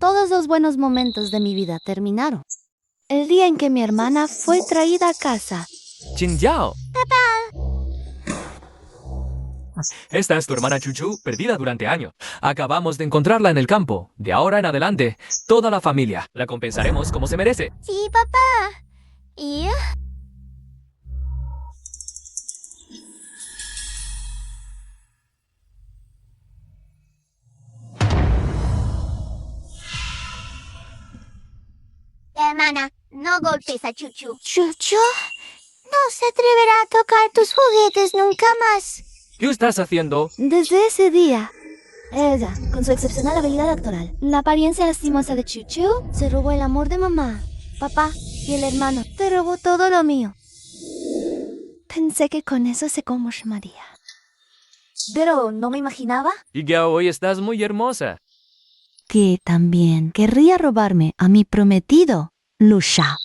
Todos los buenos momentos de mi vida terminaron. El día en que mi hermana fue traída a casa. Jinjiao. ¡Papá! Esta es tu hermana Chuchu, perdida durante años. Acabamos de encontrarla en el campo. De ahora en adelante, toda la familia la compensaremos como se merece. Sí, papá. ¿Y? Hermana, no golpes a Chuchu. ¿Chuchu? No se atreverá a tocar tus juguetes nunca más. ¿Qué estás haciendo? Desde ese día, ella, con su excepcional habilidad actoral, la apariencia lastimosa de Chuchu, se robó el amor de mamá, papá y el hermano. Te robó todo lo mío. Pensé que con eso se conformaría. Pero no me imaginaba Y que hoy estás muy hermosa. que también querría robarme a mi prometido, Lu Shao.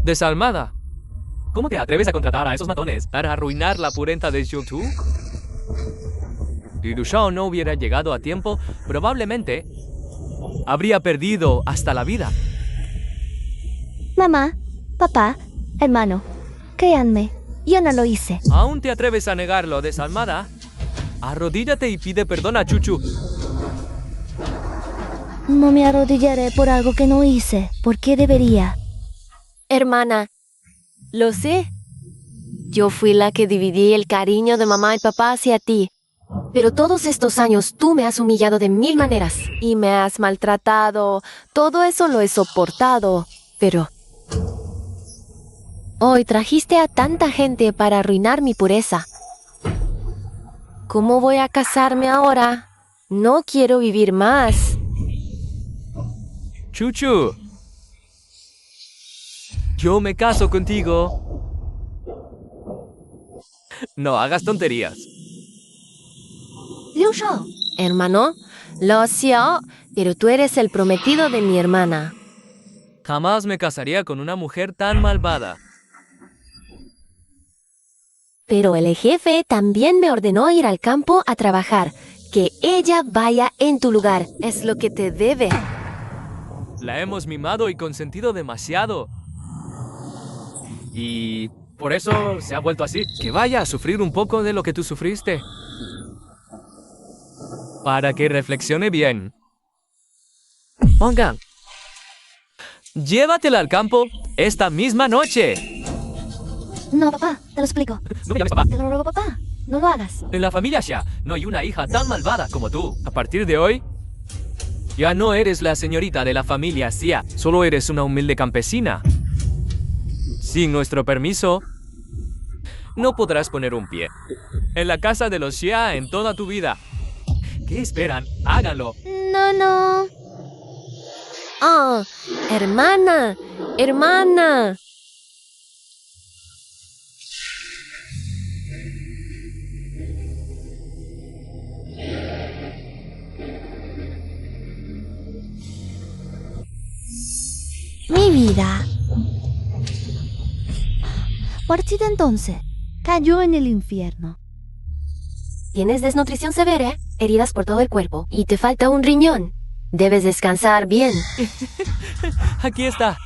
Desalmada. ¿Cómo te atreves a contratar a esos matones para arruinar la pureza de Chuchu? Si Lu Shao no hubiera llegado a tiempo, probablemente habría perdido hasta la vida. Mamá, papá, hermano, créanme, yo no lo hice. ¿Aún te atreves a negarlo, desalmada? Arrodíllate y pide perdón a Chuchu. No me arrodillaré por algo que no hice. ¿Por qué debería? Hermana, lo sé. Yo fui la que dividí el cariño de mamá y papá hacia ti. Pero todos estos años tú me has humillado de 1000 maneras y me has maltratado. Todo eso lo he soportado. Pero hoy trajiste a tanta gente para arruinar mi pureza. ¿Cómo voy a casarme ahora? No quiero vivir más. Chuchu. Yo me caso contigo. No hagas tonterías. Liu Shao. Hermano, lo sé, pero tú eres el prometido de mi hermana. Jamás me casaría con una mujer tan malvada. Pero el jefe también me ordenó ir al campo a trabajar. Que ella vaya en tu lugar. Es lo que te debe. La hemos mimado y consentido demasiado. Y por eso se ha vuelto así. Que vaya a sufrir un poco de lo que tú sufriste. Para que reflexione bien. Pongan. Llévatela al campo esta misma noche. No, papá, te lo explico. No me llames papá. Te lo ruego, papá. No lo hagas. En la familia Xia no hay una hija tan malvada como tú. A partir de hoy, ya no eres la señorita de la familia Xia. Solo eres una humilde campesina. Sin nuestro permiso, no podrás poner un pie en la casa de los Xia en toda tu vida. ¿Qué esperan? Háganlo. No. ¡Ah! ¡Hermana! ¡Hermana! Mi vida. Partida entonces, cayó en el infierno. Tienes desnutrición severa, heridas por todo el cuerpo y te falta un riñón. Debes descansar bien. Aquí está.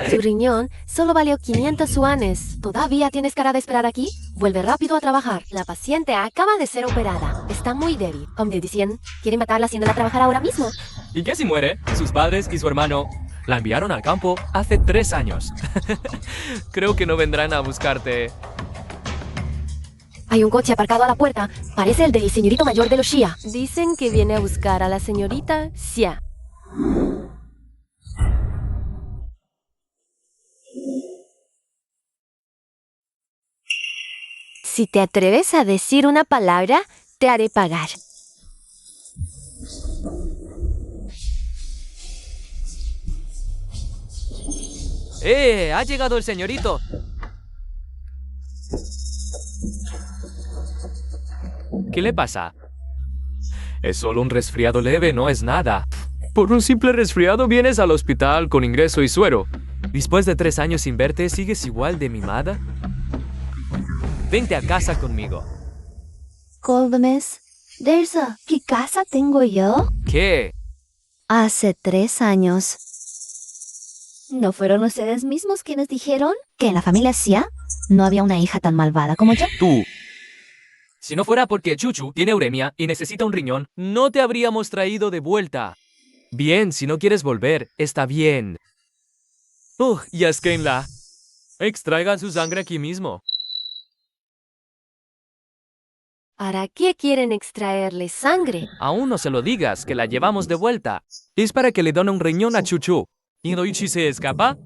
Tu riñón solo valió 500 yuanes. ¿Todavía tienes cara de esperar aquí? Vuelve rápido a trabajar. La paciente acaba de ser operada. Está muy débil. Como te decían, quieren matarla haciéndola trabajar ahora mismo. ¿Y qué si muere? Sus padres y su hermano la enviaron al campo hace 3 años. Creo que no vendrán a buscarte. Hay un coche aparcado a la puerta. Parece el del señorito mayor de los Xia. Dicen que viene a buscar a la señorita Xia. Si te atreves a decir una palabra, te haré pagar. Ha llegado el señorito. ¿Qué le pasa? Es solo un resfriado leve, no es nada. Por un simple resfriado vienes al hospital con ingreso y suero. Después de 3 años sin verte, ¿sigues igual de mimada? Vente a casa conmigo. Goldemes, Dersa, ¿qué casa tengo yo? ¿Qué? Hace 3 años. ¿No fueron ustedes mismos quienes dijeron que en la familia Xia no había una hija tan malvada como yo? Tú. Si no fuera porque Chuchu tiene uremia y necesita un riñón, no te habríamos traído de vuelta. Bien, si no quieres volver, está bien. Y esquémla. Extraigan su sangre aquí mismo. ¿Para qué quieren extraerle sangre? Aún no se lo digas, que la llevamos de vuelta. Es para que le donen un riñón a Chuchu. ¿Y Noichi se escapa?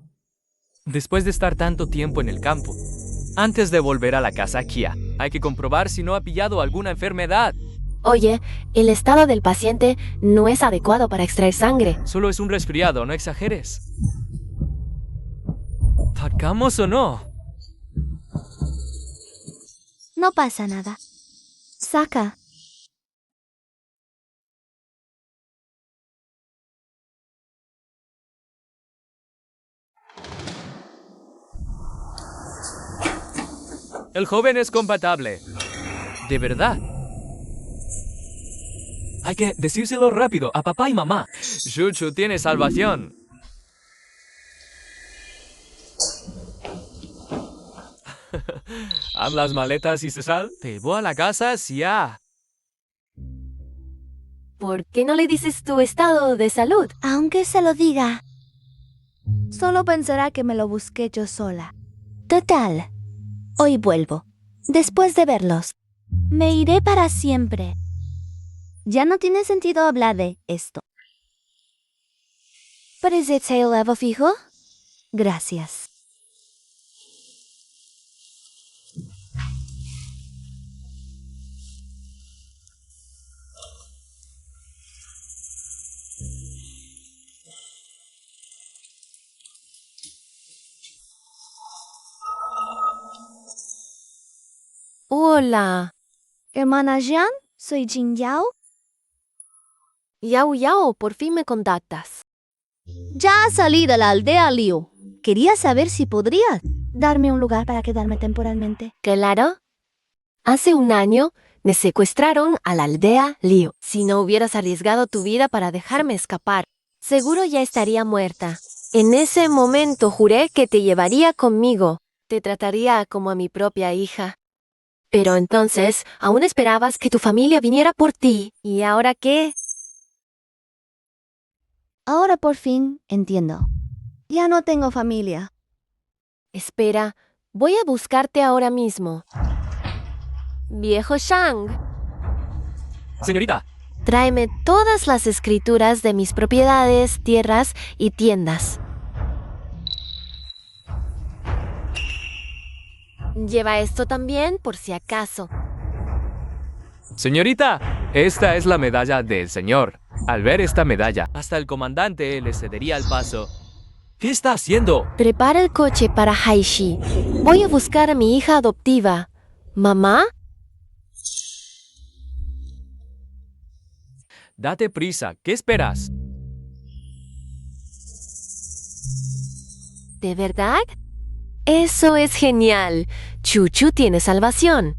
Después de estar tanto tiempo en el campo, antes de volver a la casa Kia, hay que comprobar si no ha pillado alguna enfermedad. Oye, el estado del paciente no es adecuado para extraer sangre. Solo es un resfriado, no exageres. ¿Tocamos o no? No pasa nada. Saca. El joven es compatible. De verdad. Hay que decírselo rápido a papá y mamá. Chuchu tiene salvación. Haz las maletas y se sal. Te voy a la casa, ya. ¿Por qué no le dices tu estado de salud? Aunque se lo diga, solo pensará que me lo busqué yo sola. Total, hoy vuelvo. Después de verlos, me iré para siempre. Ya no tiene sentido hablar de esto. ¿Parece el levo fijo? Gracias. Hola. Hermana Jian, soy Jin Yao. Yao Yao, por fin me contactas. Ya salí de la aldea Liu. Quería saber si podrías darme un lugar para quedarme temporalmente. Claro. Hace un año me secuestraron a la aldea Liu. Si no hubieras arriesgado tu vida para dejarme escapar, seguro ya estaría muerta. En ese momento juré que te llevaría conmigo. Te trataría como a mi propia hija. Pero entonces, aún esperabas que tu familia viniera por ti. ¿Y ahora qué? Ahora por fin entiendo. Ya no tengo familia. Espera, voy a buscarte ahora mismo. Viejo Shang, Señorita, tráeme todas las escrituras de mis propiedades, tierras y tiendas. Lleva esto también por si acaso. señorita, esta es la medalla del señor. Al ver esta medalla, hasta el comandante le cedería el paso. ¿Qué está haciendo? Prepara el coche para Haishi. Voy a buscar a mi hija adoptiva. ¿Mamá? Date prisa, ¿qué esperas? ¿De verdad? Eso es genial. Chuchu tiene salvación.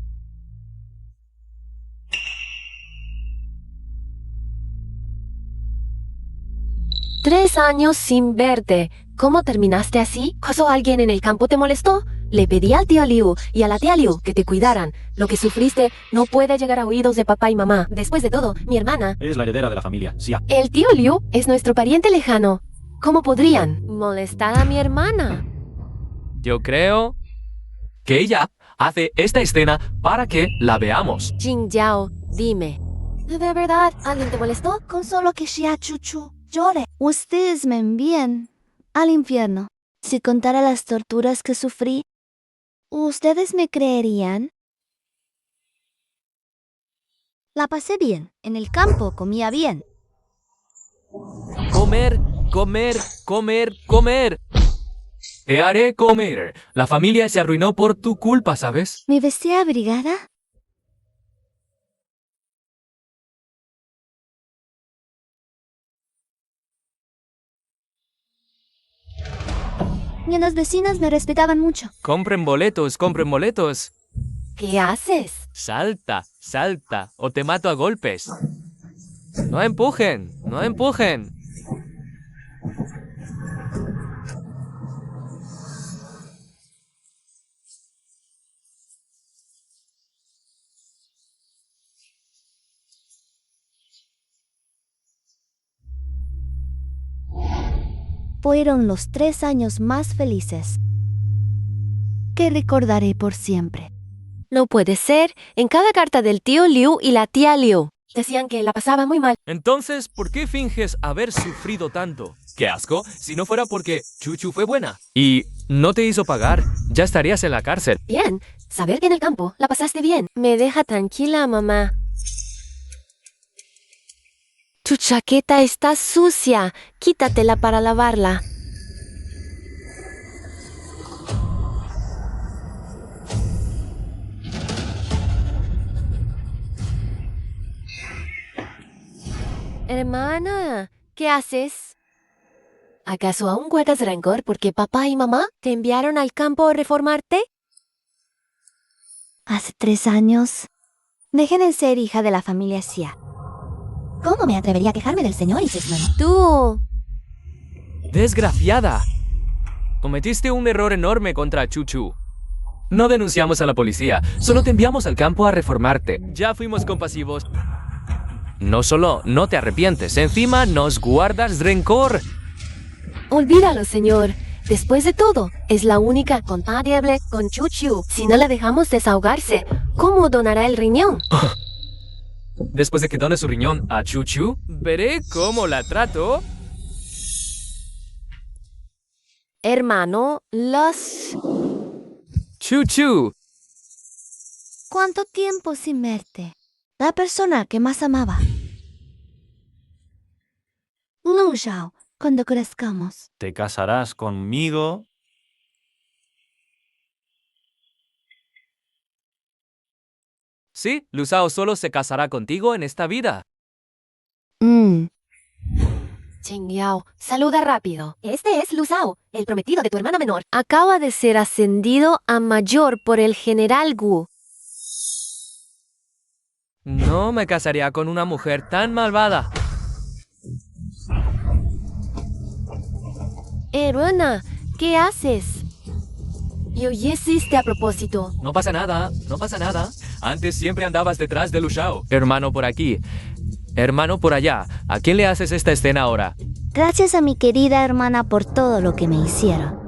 Tres años sin verte. ¿Cómo terminaste así? ¿Acaso alguien en el campo te molestó? Le pedí al tío Liu y a la tía Liu que te cuidaran. Lo que sufriste no puede llegar a oídos de papá y mamá. Después de todo, mi hermana... Es la heredera de la familia, Xia. El tío Liu es nuestro pariente lejano. ¿Cómo podrían molestar a mi hermana? Yo creo que ella hace esta escena para que la veamos. Jing Yao, dime. ¿De verdad alguien te molestó? Con solo que Xia Chuchu llore. Ustedes me envían al infierno. Si contara las torturas que sufrí, ¿ustedes me creerían? La pasé bien. En el campo comía bien. Comer, comer, comer, comer. Te haré comer. La familia se arruinó por tu culpa, ¿sabes? ¿Me vestía abrigada? Y las vecinas me respetaban mucho. Compren boletos, compren boletos. ¿Qué haces? Salta, salta, o te mato a golpes. No empujen, no empujen. Fueron los 3 años más felices que recordaré por siempre. No puede ser. En cada carta del tío Liu y la tía Liu decían que la pasaba muy mal. Entonces, ¿por qué finges haber sufrido tanto? ¡Qué asco! Si no fuera porque Chuchu fue buena y no te hizo pagar, ya estarías en la cárcel. Bien, saber que en el campo la pasaste bien. Me deja tranquila, mamá. Tu chaqueta está sucia. Quítatela para lavarla. Hermana, ¿qué haces? ¿Acaso aún guardas rencor porque papá y mamá te enviaron al campo a reformarte? Hace 3 años, dejé de ser hija de la familia Xia. ¿Cómo me atrevería a quejarme del señor y su hermano? Tú. ¡Desgraciada! Cometiste un error enorme contra Chuchu. No denunciamos a la policía, solo te enviamos al campo a reformarte. Ya fuimos compasivos. No solo no te arrepientes, encima nos guardas rencor. Olvídalo, señor. Después de todo, es la única compatible con Chuchu. Si no la dejamos desahogarse, ¿cómo donará el riñón? Después de que done su riñón a Chuchu, veré cómo la trato. Hermano, los... Chuchu. ¿Cuánto tiempo sin verte? La persona que más amaba. Lu Xiao, cuando crezcamos. Te casarás conmigo. Sí, Lu Xiao solo se casará contigo en esta vida. Chingyao, saluda rápido. Este es Lu Zhao, el prometido de tu hermana menor. Acaba de ser ascendido a mayor por el general Gu. No me casaría con una mujer tan malvada. Hermana, ¿qué haces? ¿Y qué hiciste a propósito? No pasa nada, no pasa nada. Antes siempre andabas detrás de Lu Xiao. Hermano por aquí, hermano por allá. ¿A quién le haces esta escena ahora? Gracias a mi querida hermana por todo lo que me hicieron.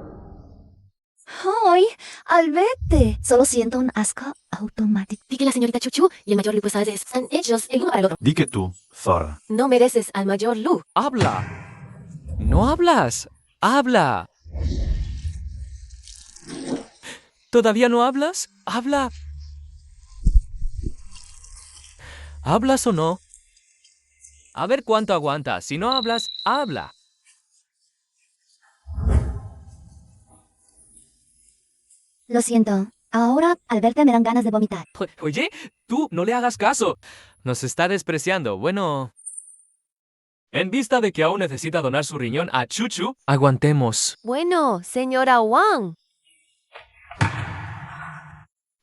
¡Ay! Al verte, solo siento un asco automático. Di que la señorita Chuchu y el mayor Lu pues están hechos el uno para el otro. Di que tú, Zora. No mereces al mayor Lu. ¡Habla! ¡No hablas! ¡Habla! ¿Todavía no hablas? ¡Habla! ¿Hablas o no? A ver cuánto aguantas. Si no hablas, habla. Lo siento. Ahora, al verte me dan ganas de vomitar. Oye, tú no le hagas caso. Nos está despreciando. Bueno... En vista de que aún necesita donar su riñón a Chuchu, aguantemos. Bueno, señora Wang.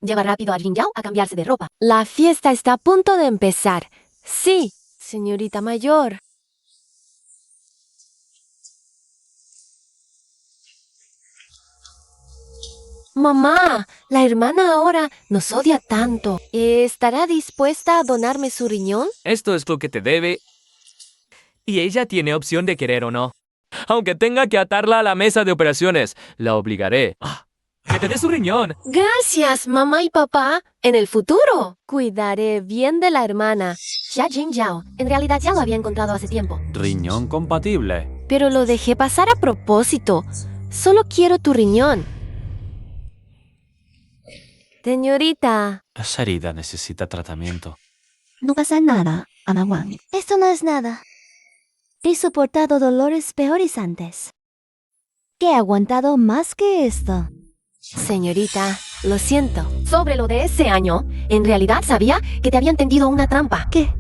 Lleva rápido a Jingyao a cambiarse de ropa. La fiesta está a punto de empezar. Sí, señorita mayor. Mamá, la hermana ahora nos odia tanto. ¿Estará dispuesta a donarme su riñón? Esto es lo que te debe. Y ella tiene opción de querer o no. Aunque tenga que atarla a la mesa de operaciones, la obligaré. ¡Que te dé su riñón! Gracias, mamá y papá. En el futuro, cuidaré bien de la hermana. Xia Jingyao, en realidad ya lo había encontrado hace tiempo. Riñón compatible. Pero lo dejé pasar a propósito. Solo quiero tu riñón. Señorita. Esa herida necesita tratamiento. No pasa nada, Ana Wang. Esto no es nada. He soportado dolores peores antes. que he aguantado más que esto. Señorita, lo siento. Sobre lo de ese año, en realidad sabía que te habían tendido una trampa. ¿Qué?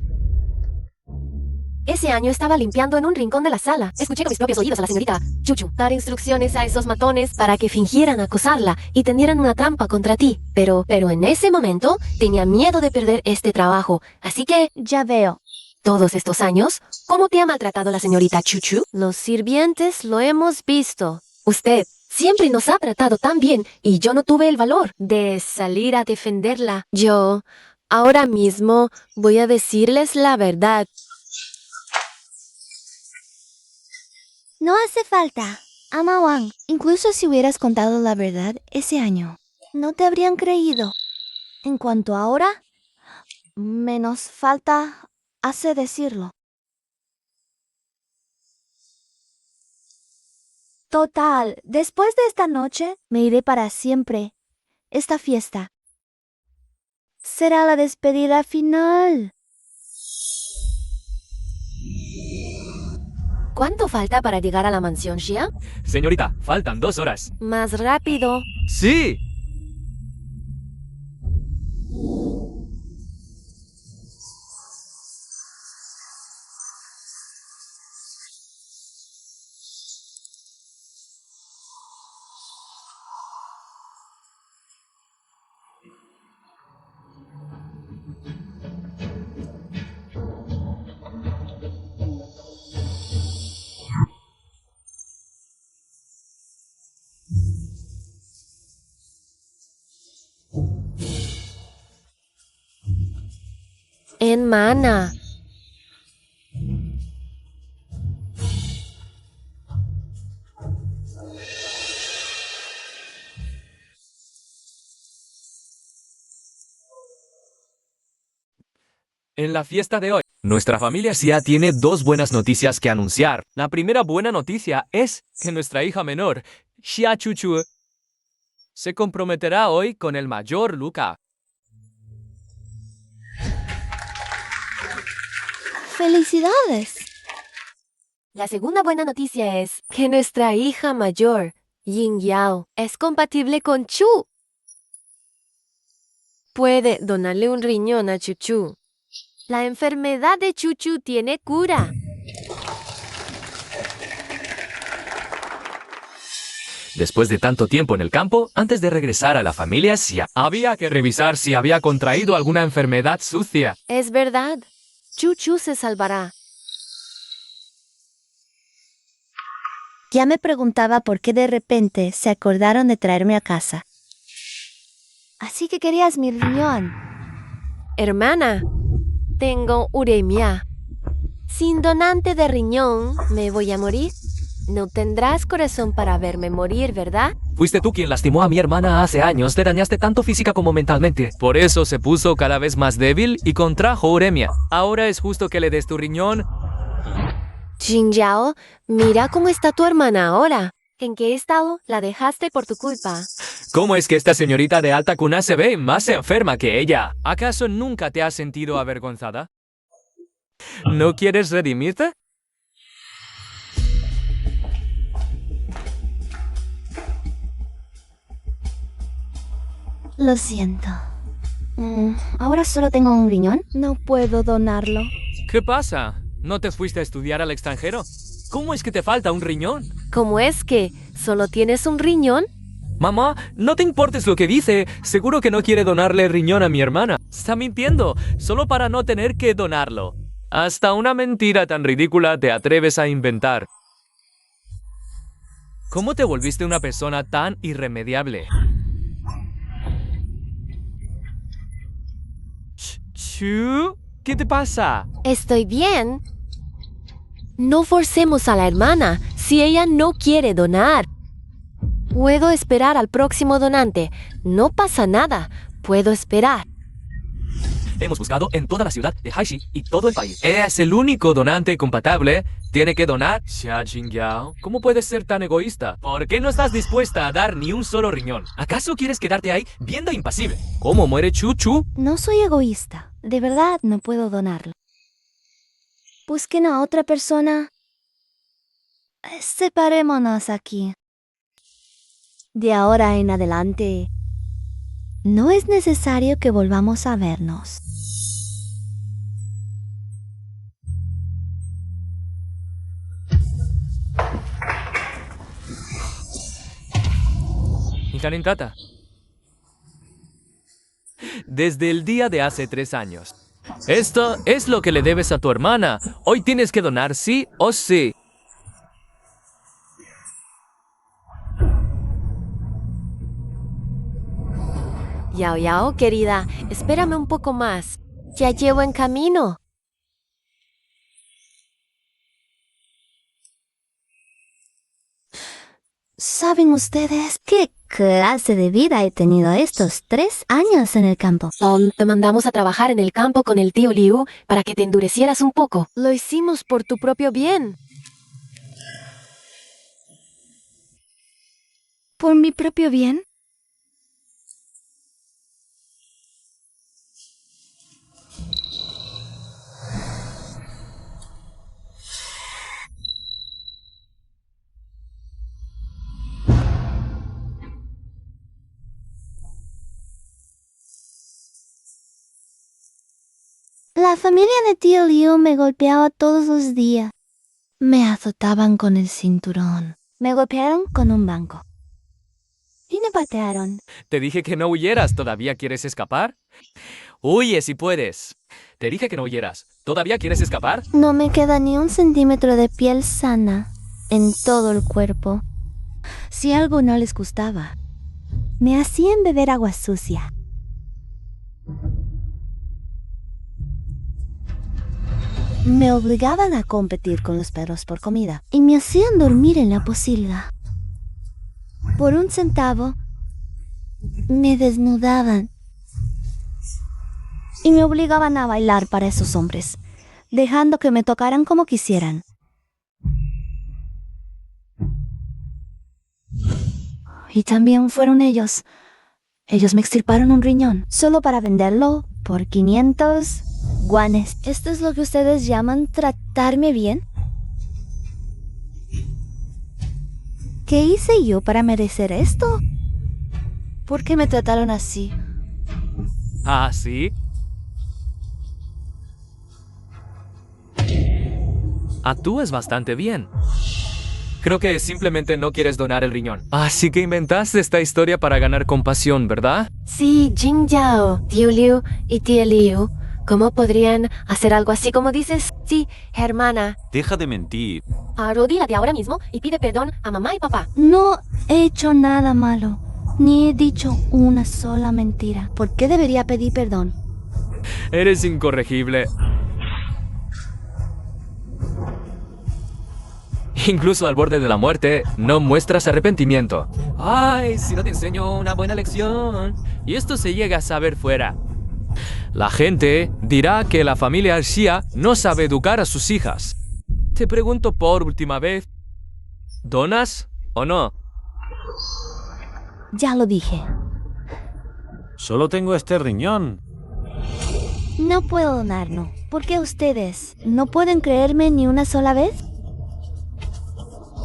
Ese año estaba limpiando en un rincón de la sala. Escuché con mis propios oídos a la señorita Chuchu dar instrucciones a esos matones para que fingieran acosarla y tendieran una trampa contra ti. Pero en ese momento tenía miedo de perder este trabajo. Así que, Ya veo. todos estos años, ¿cómo te ha maltratado la señorita Chuchu? Los sirvientes lo hemos visto. Usted siempre nos ha tratado tan bien y yo no tuve el valor de salir a defenderla. Yo, ahora mismo, voy a decirles la verdad. No hace falta. Ama Wang, incluso si hubieras contado la verdad ese año, no te habrían creído. En cuanto a ahora, menos falta hace decirlo. Total, después de esta noche, me iré para siempre. Esta fiesta será la despedida final. ¿Cuánto falta para llegar a la mansión, Xia? Señorita, faltan 2 horas. Más rápido. ¡Sí! Hermana. En la fiesta de hoy, nuestra familia Xia tiene 2 buenas noticias que anunciar. La primera buena noticia es que nuestra hija menor, Xia Chuchu, se comprometerá hoy con el mayor Luca. ¡Felicidades! La segunda buena noticia es que nuestra hija mayor, Yin Yao, es compatible con Chu. Puede donarle un riñón a Chuchu. La enfermedad de Chuchu tiene cura. Después de tanto tiempo en el campo, antes de regresar a la familia Xia, había que revisar si había contraído alguna enfermedad sucia. Es verdad. Chuchu se salvará. Ya me preguntaba por qué de repente se acordaron de traerme a casa. Así que querías mi riñón. Hermana, tengo uremia. Sin donante de riñón, ¿me voy a morir? No tendrás corazón para verme morir, ¿verdad? Fuiste tú quien lastimó a mi hermana hace años, te dañaste tanto física como mentalmente. Por eso se puso cada vez más débil y contrajo uremia. Ahora es justo que le des tu riñón. Jin Yao, mira cómo está tu hermana ahora. ¿En qué estado la dejaste por tu culpa? ¿Cómo es que esta señorita de alta cuna se ve más enferma que ella? ¿Acaso nunca te has sentido avergonzada? ¿No quieres redimirte? Lo siento. ¿Ahora solo tengo un riñón? No puedo donarlo. ¿Qué pasa? ¿No te fuiste a estudiar al extranjero? ¿Cómo es que te falta un riñón? ¿Cómo es que solo tienes un riñón? Mamá, no te importes lo que dice. Seguro que no quiere donarle el riñón a mi hermana. Está mintiendo, solo para no tener que donarlo. Hasta una mentira tan ridícula te atreves a inventar. ¿Cómo te volviste una persona tan irremediable? Chu, ¿qué te pasa? Estoy bien. No forcemos a la hermana si ella no quiere donar. Puedo esperar al próximo donante. No pasa nada. Puedo esperar. Hemos buscado en toda la ciudad de Haishi y todo el país. Es el único donante compatible. Tiene que donar. Xia Jingyao, ¿cómo puedes ser tan egoísta? ¿Por qué no estás dispuesta a dar ni un solo riñón? ¿Acaso quieres quedarte ahí viendo impasible? ¿Cómo muere Chuchu? No soy egoísta. De verdad no puedo donarlo. Busquen a otra persona. Separémonos aquí. De ahora en adelante, no es necesario que volvamos a vernos. Hikarin Tata. Desde el día de hace 3 años. Esto es lo que le debes a tu hermana. Hoy tienes que donar sí o sí. Yao Yao, querida, espérame un poco más. Ya llevo en camino. ¿Saben ustedes qué clase de vida he tenido estos 3 años en el campo? Te mandamos a trabajar en el campo con el tío Liu para que te endurecieras un poco. Lo hicimos por tu propio bien. ¿Por mi propio bien? La familia de tío Liu me golpeaba todos los días. Me azotaban con el cinturón. Me golpearon con un banco. Y me patearon. Te dije que no huyeras. ¿Todavía quieres escapar? Huye si puedes. Te dije que no huyeras. ¿Todavía quieres escapar? No me queda ni un centímetro de piel sana en todo el cuerpo. Si algo no les gustaba, me hacían beber agua sucia. Me obligaban a competir con los perros por comida y me hacían dormir en la pocilga. Por 1 centavo, me desnudaban y me obligaban a bailar para esos hombres, dejando que me tocaran como quisieran. Y también fueron ellos. Ellos me extirparon un riñón, solo para venderlo por 500 guanes. ¿Esto es lo que ustedes llaman tratarme bien? ¿Qué hice yo para merecer esto? ¿Por qué me trataron así? ¿Ah, sí? Actúas bastante bien. Creo que simplemente no quieres donar el riñón. Así que inventaste esta historia para ganar compasión, ¿verdad? Sí, Jing Yao, tío Liu y tía Liu. ¿Cómo podrían hacer algo así como dices? Sí, hermana. Deja de mentir. Arrodíllate ahora mismo y pide perdón a mamá y papá. No he hecho nada malo, ni he dicho una sola mentira. ¿Por qué debería pedir perdón? Eres incorregible. Incluso al borde de la muerte, no muestras arrepentimiento. Ay, si no te enseño una buena lección. Y esto se llega a saber fuera. La gente dirá que la familia Xia no sabe educar a sus hijas. Te pregunto por última vez, ¿donas o no? Ya lo dije. Solo tengo este riñón. No puedo donarlo. ¿Por qué ustedes no pueden creerme ni una sola vez?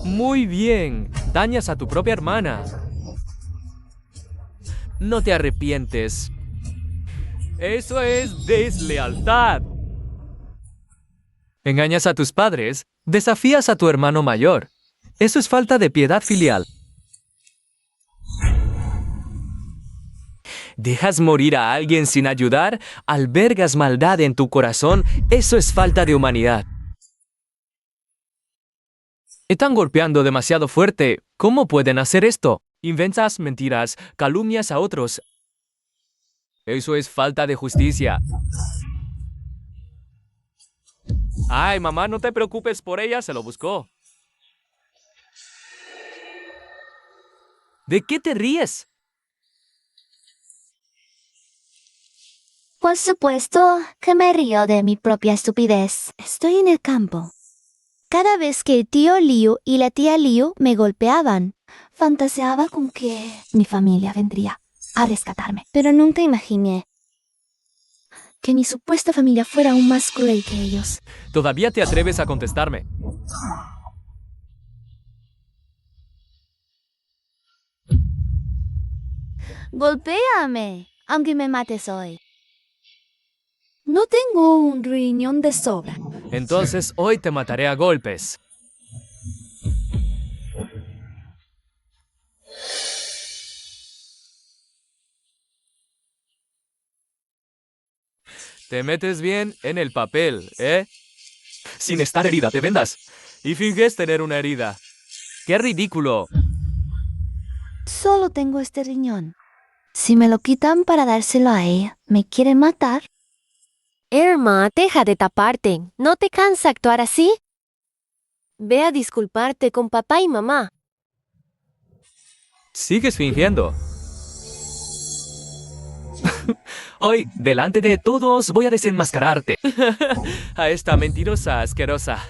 Muy bien, dañas a tu propia hermana. No te arrepientes. Eso es deslealtad. Engañas a tus padres, desafías a tu hermano mayor. Eso es falta de piedad filial. ¿Dejas morir a alguien sin ayudar? ¿Albergas maldad en tu corazón? Eso es falta de humanidad. Están golpeando demasiado fuerte. ¿Cómo pueden hacer esto? Inventas mentiras, calumnias a otros. Eso es falta de justicia. Ay, mamá, no te preocupes por ella, se lo buscó. ¿De qué te ríes? Por supuesto que me río de mi propia estupidez. Estoy en el campo. Cada vez que el tío Liu y la tía Liu me golpeaban, fantaseaba con que mi familia vendría a rescatarme. Pero nunca imaginé que mi supuesta familia fuera aún más cruel que ellos. ¿Todavía te atreves a contestarme? Golpéame, aunque me mates hoy. No tengo un riñón de sobra. Entonces hoy te mataré a golpes. Te metes bien en el papel, ¿eh? Sin estar herida, te vendas. Y finges tener una herida. ¡Qué ridículo! Solo tengo este riñón. Si me lo quitan para dárselo a ella, ¿me quieren matar? Irma, deja de taparte. ¿No te cansa actuar así? Ve a disculparte con papá y mamá. Sigues fingiendo. Hoy, delante de todos, voy a desenmascararte. A esta mentirosa asquerosa.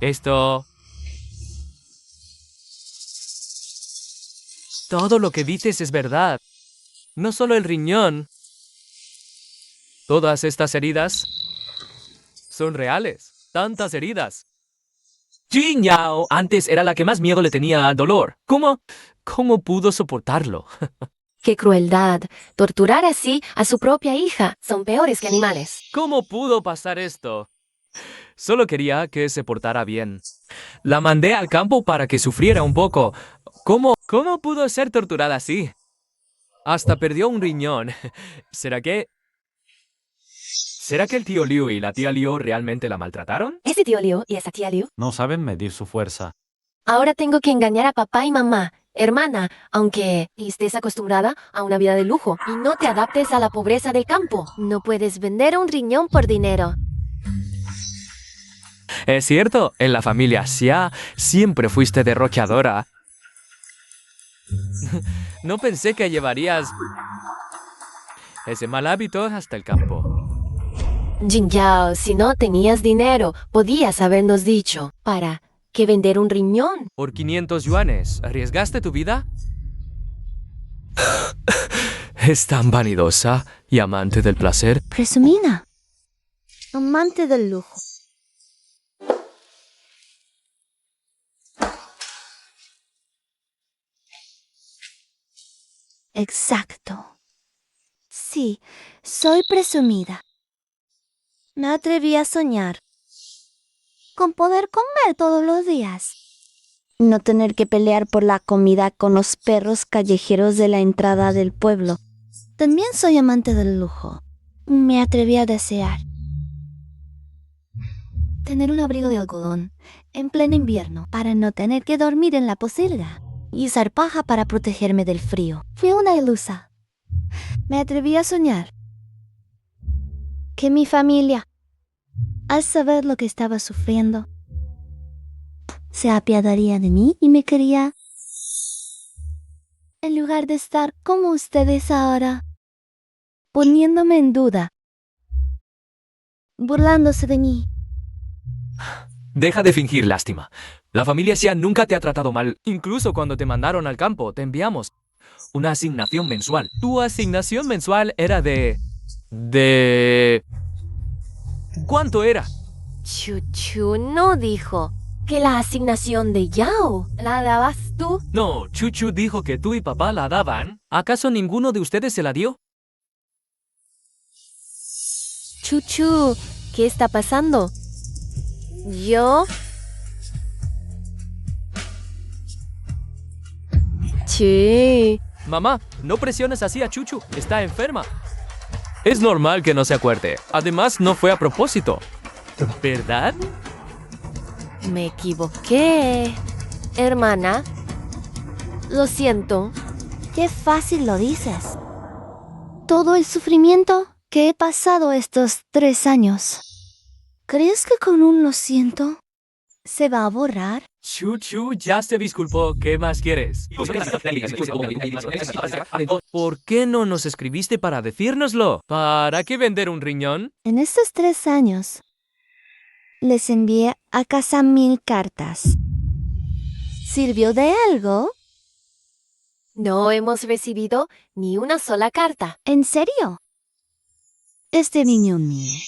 Esto... Todo lo que dices es verdad. No solo el riñón. Todas estas heridas son reales. Tantas heridas. Jin Yao antes era la que más miedo le tenía al dolor. ¿Cómo pudo soportarlo? ¡Qué crueldad! Torturar así a su propia hija. Son peores que animales. ¿Cómo pudo pasar esto? Solo quería que se portara bien. La mandé al campo para que sufriera un poco. ¿Cómo pudo ser torturada así? Hasta perdió un riñón. ¿Será que el tío Liu y la tía Liu realmente la maltrataron? Ese tío Liu y esa tía Liu. No saben medir su fuerza. Ahora tengo que engañar a papá y mamá. Hermana, aunque estés acostumbrada a una vida de lujo y no te adaptes a la pobreza del campo. No puedes vender un riñón por dinero. Es cierto, en la familia Xia siempre fuiste derrochadora. No pensé que llevarías ese mal hábito hasta el campo. Jin Yao, si no tenías dinero, podías habernos dicho. ¿Para qué vender un riñón? Por 500 yuanes, ¿arriesgaste tu vida? Es tan vanidosa y amante del placer. Presumida. Amante del lujo. Exacto. Sí, soy presumida. Me atreví a soñar con poder comer todos los días. No tener que pelear por la comida con los perros callejeros de la entrada del pueblo. También soy amante del lujo. Me atreví a desear tener un abrigo de algodón en pleno invierno para no tener que dormir en la posilga y usar paja para protegerme del frío. Fui una ilusa. Me atreví a soñar que mi familia, al saber lo que estaba sufriendo, se apiadaría de mí y me quería, en lugar de estar como ustedes ahora, poniéndome en duda, burlándose de mí. Deja de fingir lástima. La familia Xia nunca te ha tratado mal. Incluso cuando te mandaron al campo, te enviamos una asignación mensual. Tu asignación mensual era de... ¿Cuánto era? Chuchu no dijo que la asignación de Yao la dabas tú. No, Chuchu dijo que tú y papá la daban. ¿Acaso ninguno de ustedes se la dio? Chuchu, ¿qué está pasando? ¿Yo? Sí. Mamá, no presiones así a Chuchu. Está enferma. Es normal que no se acuerde. Además, no fue a propósito. ¿Verdad? Me equivoqué. Hermana, lo siento. Qué fácil lo dices. Todo el sufrimiento que he pasado estos 3 años. ¿Crees que con un lo siento se va a borrar? Chuchu ya se disculpó. ¿Qué más quieres? ¿Por qué no nos escribiste para decírnoslo? ¿Para qué vender un riñón? En estos 3 años, les envié a casa 1000 cartas. ¿Sirvió de algo? No hemos recibido ni una sola carta. ¿En serio? Este riñón mío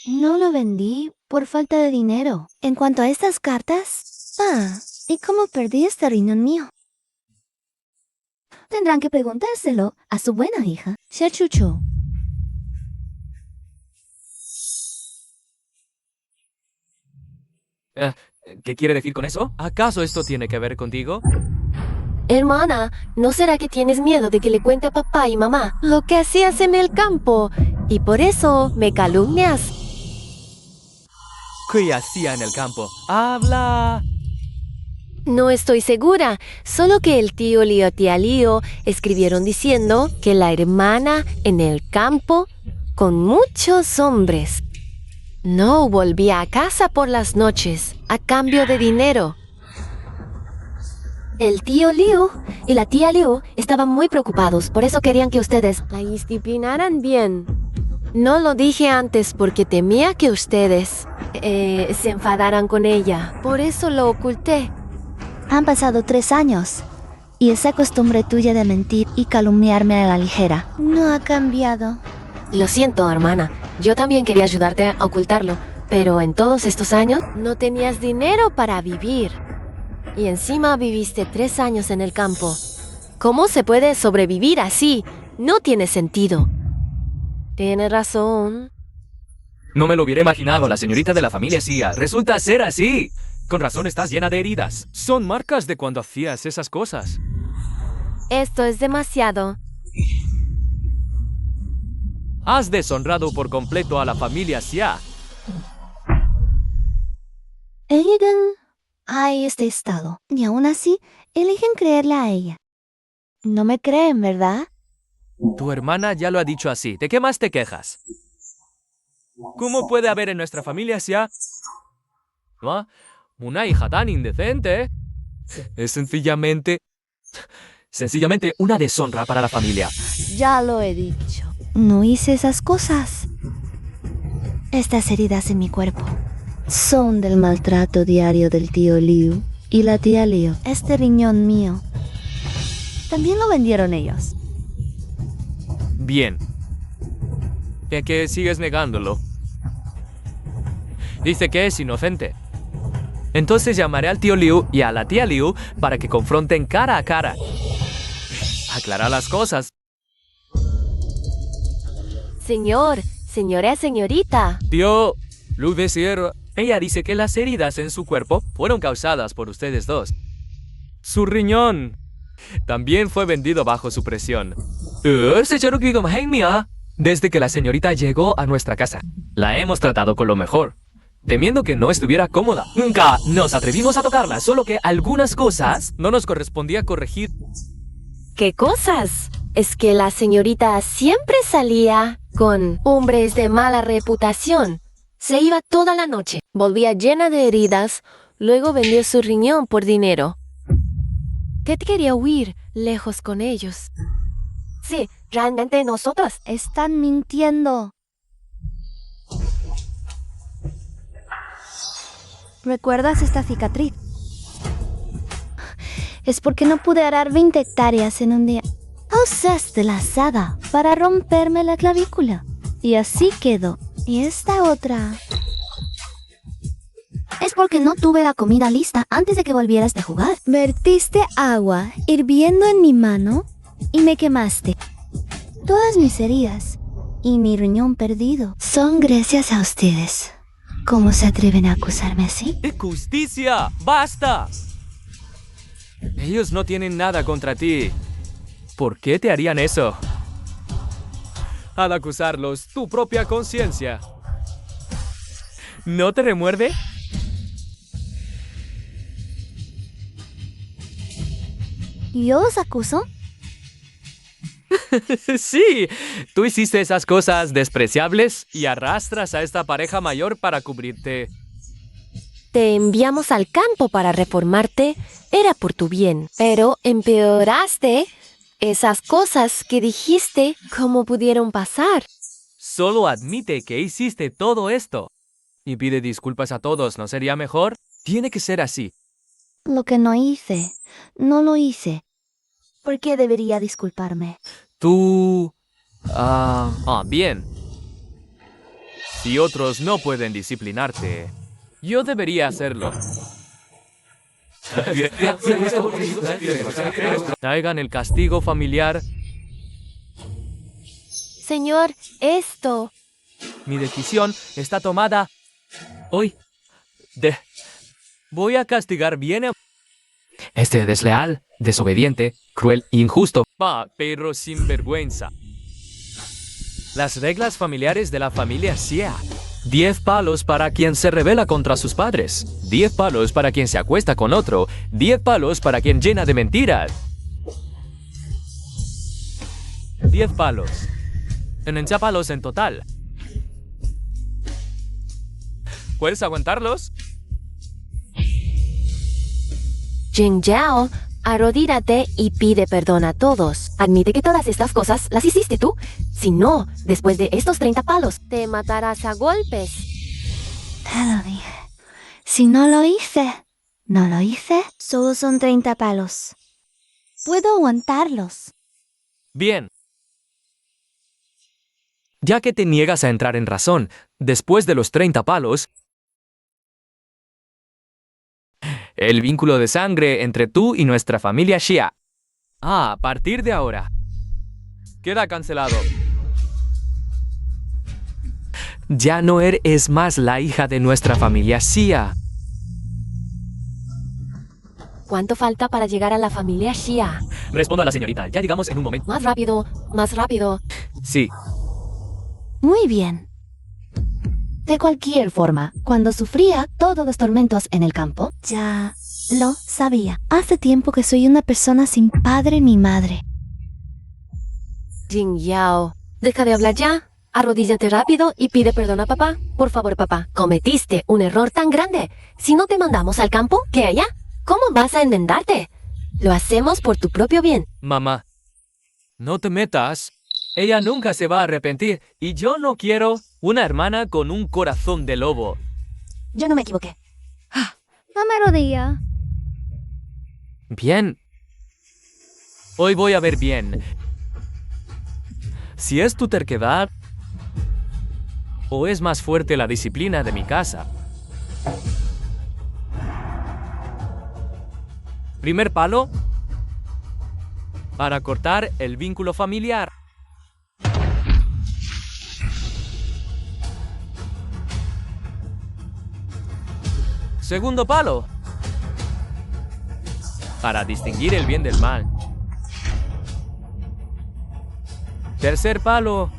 No lo vendí por falta de dinero. En cuanto a estas cartas... ¿y cómo perdí este riñón mío? Tendrán que preguntárselo a su buena hija, Xia Chuchu. ¿Qué quiere decir con eso? ¿Acaso esto tiene que ver contigo? Hermana, ¿no será que tienes miedo de que le cuente a papá y mamá lo que hacías en el campo? Y por eso me calumnias. ¿Qué hacía en el campo? ¡Habla! No estoy segura, solo que el tío Lío y tía Lío escribieron diciendo que la hermana en el campo con muchos hombres. No volvía a casa por las noches a cambio de dinero. El tío Liu y la tía Liu estaban muy preocupados, por eso querían que ustedes la disciplinaran bien. No lo dije antes porque temía que ustedes se enfadaran con ella, por eso lo oculté. Han pasado 3 años y esa costumbre tuya de mentir y calumniarme a la ligera no ha cambiado. Lo siento, hermana. Yo también quería ayudarte a ocultarlo, pero en todos estos años no tenías dinero para vivir. Y encima viviste 3 años en el campo. ¿Cómo se puede sobrevivir así? No tiene sentido. Tienes razón. No me lo hubiera imaginado, la señorita de la familia Xia. Resulta ser así. Con razón estás llena de heridas. Son marcas de cuando hacías esas cosas. Esto es demasiado. Has deshonrado por completo a la familia Xia. Eligen a este estado y aún así eligen creerle a ella. No me creen, ¿verdad? Tu hermana ya lo ha dicho así. ¿De qué más te quejas? ¿Cómo puede haber en nuestra familia Xia una hija tan indecente? Es sencillamente una deshonra para la familia. Ya lo he dicho. No hice esas cosas. Estas heridas en mi cuerpo son del maltrato diario del tío Liu y la tía Liu. Este riñón mío también lo vendieron ellos. Bien. ¿De qué sigues negándolo? Dice que es inocente. Entonces llamaré al tío Liu y a la tía Liu para que confronten cara a cara. Aclarar las cosas. Señorita. Tío Liu de Sierra. Ella dice que las heridas en su cuerpo fueron causadas por ustedes dos. Su riñón también fue vendido bajo su presión. Desde que la señorita llegó a nuestra casa, la hemos tratado con lo mejor, temiendo que no estuviera cómoda. Nunca nos atrevimos a tocarla, solo que algunas cosas no nos correspondía corregir. ¿Qué cosas? Es que la señorita siempre salía con hombres de mala reputación. Se iba toda la noche, volvía llena de heridas, luego vendió su riñón por dinero. Ted quería huir lejos con ellos. Sí, realmente nosotros. Están mintiendo. ¿Recuerdas esta cicatriz? Es porque no pude arar 20 hectáreas en un día. Usaste la azada para romperme la clavícula. Y así quedó. Y esta otra... es porque no tuve la comida lista antes de que volvieras de jugar. Vertiste agua hirviendo en mi mano y me quemaste. Todas mis heridas y mi riñón perdido son gracias a ustedes. ¿Cómo se atreven a acusarme así? ¡Justicia! ¡Basta! Ellos no tienen nada contra ti. ¿Por qué te harían eso? Al acusarlos, tu propia conciencia ¿no te remuerde? ¿Yo os acuso? Sí, tú hiciste esas cosas despreciables y arrastras a esta pareja mayor para cubrirte. Te enviamos al campo para reformarte, era por tu bien, pero empeoraste esas cosas que dijiste. ¿Cómo pudieron pasar? Solo admite que hiciste todo esto y pide disculpas a todos, ¿no sería mejor? Tiene que ser así. Lo que no hice, no lo hice. ¿Por qué debería disculparme? Tú... bien. Si otros no pueden disciplinarte, yo debería hacerlo. Traigan el castigo familiar. Señor, esto. Mi decisión está tomada. Hoy. Voy a castigar bien a... Este desleal, desobediente, cruel e injusto. Pero sin vergüenza. Las reglas familiares de la familia Xia. 10 palos para quien se rebela contra sus padres. 10 palos para quien se acuesta con otro. 10 palos para quien llena de mentiras. 10 palos. 11 palos en total. ¿Puedes aguantarlos? Jing Yao, arrodíllate y pide perdón a todos. Admite que todas estas cosas las hiciste tú. Si no, después de estos 30 palos, te matarás a golpes. Te lo dije. Si no lo hice, no lo hice. Solo son 30 palos. Puedo aguantarlos. Bien. Ya que te niegas a entrar en razón, después de los 30 palos, el vínculo de sangre entre tú y nuestra familia Xia. A partir de ahora, queda cancelado. Ya no eres más la hija de nuestra familia Xia. ¿Cuánto falta para llegar a la familia Xia? Respondo a la señorita, ya llegamos en un momento. Más rápido, más rápido. Sí. Muy bien. De cualquier forma, cuando sufría todos los tormentos en el campo, ya lo sabía. Hace tiempo que soy una persona sin padre ni madre. Jing Yao, deja de hablar ya. Arrodíllate rápido y pide perdón a papá. Por favor, papá, cometiste un error tan grande. Si no te mandamos al campo, ¿qué allá? ¿Cómo vas a enmendarte? Lo hacemos por tu propio bien. Mamá, no te metas. Ella nunca se va a arrepentir y yo no quiero una hermana con un corazón de lobo. Yo no me equivoqué. No me rodilla. Bien. Hoy voy a ver bien. Si es tu terquedad o es más fuerte la disciplina de mi casa. Primer palo para cortar el vínculo familiar. Segundo palo para distinguir el bien del mal. Tercer palo,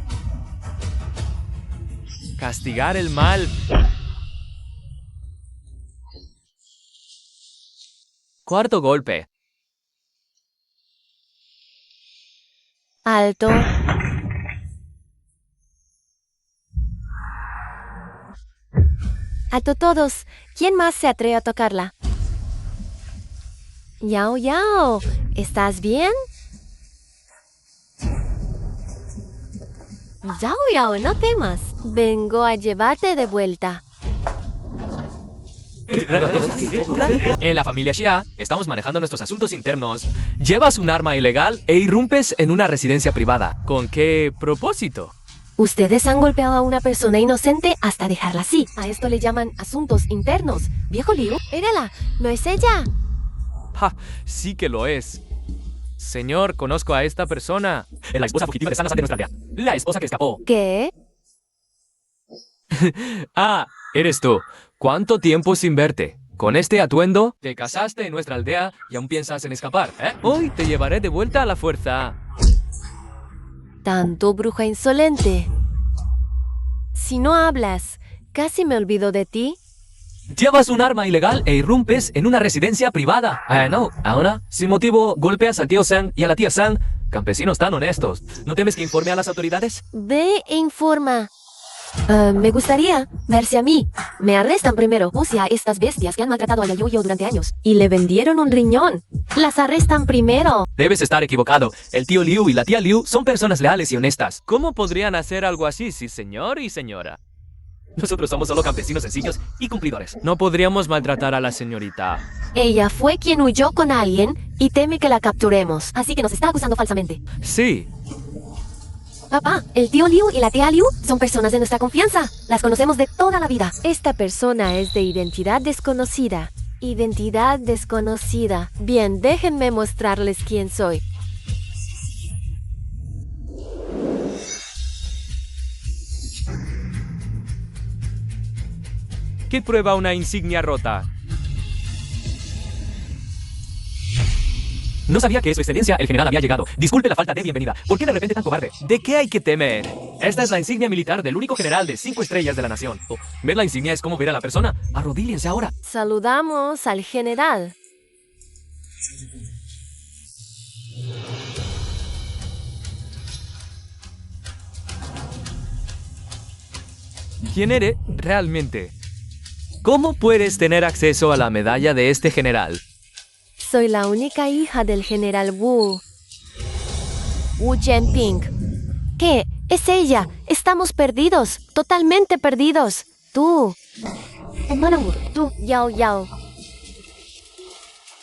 castigar el mal. Cuarto golpe. Alto. Alto todos. ¿Quién más se atreve a tocarla? Yao Yao, ¿estás bien? Yao Yao, no temas. Vengo a llevarte de vuelta. En la familia Xia estamos manejando nuestros asuntos internos. Llevas un arma ilegal e irrumpes en una residencia privada. ¿Con qué propósito? Ustedes han golpeado a una persona inocente hasta dejarla así. A esto le llaman asuntos internos. Viejo Liu, érala, ¿no es ella? Ja, sí que lo es. Señor, conozco a esta persona. Es la esposa fugitiva de Sana de nuestra aldea. La esposa que escapó. ¿Qué? Ah, eres tú. ¿Cuánto tiempo sin verte? Con este atuendo, te casaste en nuestra aldea y aún piensas en escapar, ¿eh? Hoy te llevaré de vuelta a la fuerza. Tanto bruja insolente. Si no hablas, casi me olvido de ti. Llevas un arma ilegal e irrumpes en una residencia privada. No, ahora, sin motivo, golpeas al tío San y a la tía San. Campesinos tan honestos. ¿No temes que informe a las autoridades? Ve e informa. Me gustaría verse a mí. Me arrestan primero. Puse a estas bestias que han maltratado a Yayoyo durante años. Y le vendieron un riñón. Las arrestan primero. Debes estar equivocado. El tío Liu y la tía Liu son personas leales y honestas. ¿Cómo podrían hacer algo así, sí, señor y señora? Nosotros somos solo campesinos sencillos y cumplidores. No podríamos maltratar a la señorita. Ella fue quien huyó con alguien y teme que la capturemos. Así que nos está acusando falsamente. Sí. Papá, el tío Liu y la tía Liu son personas de nuestra confianza. Las conocemos de toda la vida. Esta persona es de identidad desconocida. Identidad desconocida. Bien, déjenme mostrarles quién soy. ¿Qué prueba una insignia rota? No sabía que su excelencia, el general, había llegado. Disculpe la falta de bienvenida. ¿Por qué de repente tan cobarde? ¿De qué hay que temer? Esta es la insignia militar del único general de 5 estrellas de la nación. Ver la insignia es como ver a la persona. Arrodíllense ahora. Saludamos al general. ¿Quién eres realmente? ¿Cómo puedes tener acceso a la medalla de este general? Soy la única hija del general Wu. Wu Jianping. ¿Qué? Es ella. Estamos perdidos. Totalmente perdidos. Tú. Hermana Wu, tú. Yao Yao.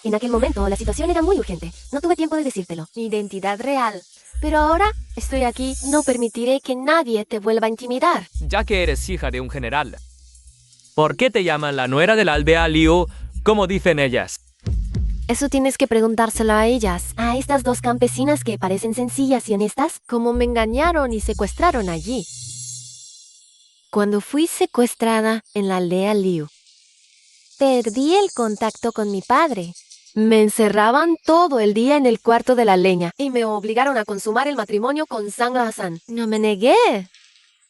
En aquel momento la situación era muy urgente. No tuve tiempo de decírtelo. Mi identidad real. Pero ahora estoy aquí. No permitiré que nadie te vuelva a intimidar. Ya que eres hija de un general, ¿por qué te llaman la nuera de la aldea Liu, como dicen ellas? Eso tienes que preguntárselo a ellas. A estas dos campesinas que parecen sencillas y honestas, como me engañaron y secuestraron allí. Cuando fui secuestrada en la aldea Liu, perdí el contacto con mi padre. Me encerraban todo el día en el cuarto de la leña y me obligaron a consumar el matrimonio con Zhang Hassan. No me negué.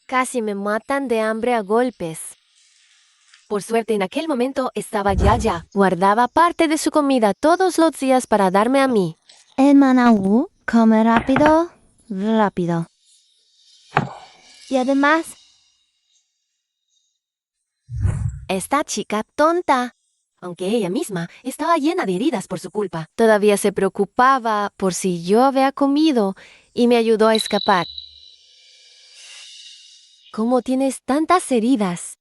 Casi me matan de hambre a golpes. Por suerte, en aquel momento estaba Yaya. Guardaba parte de su comida todos los días para darme a mí. Hermana Wu, come rápido, rápido. Y además, Esta chica tonta. Aunque ella misma estaba llena de heridas por su culpa. Todavía se preocupaba por si yo había comido y me ayudó a escapar. ¿Cómo tienes tantas heridas?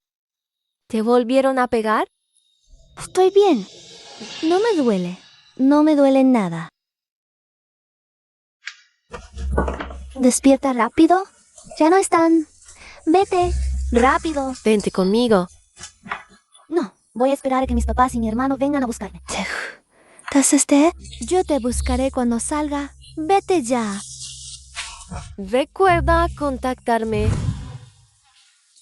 ¿Te volvieron a pegar? estoy bien. No me duele. No me duele nada. Despierta rápido. Ya no están. Vete. Rápido. Vente conmigo. No, voy a esperar a que mis papás y mi hermano vengan a buscarme. ¿Das usted? Yo te buscaré cuando salga. Vete ya. Recuerda contactarme.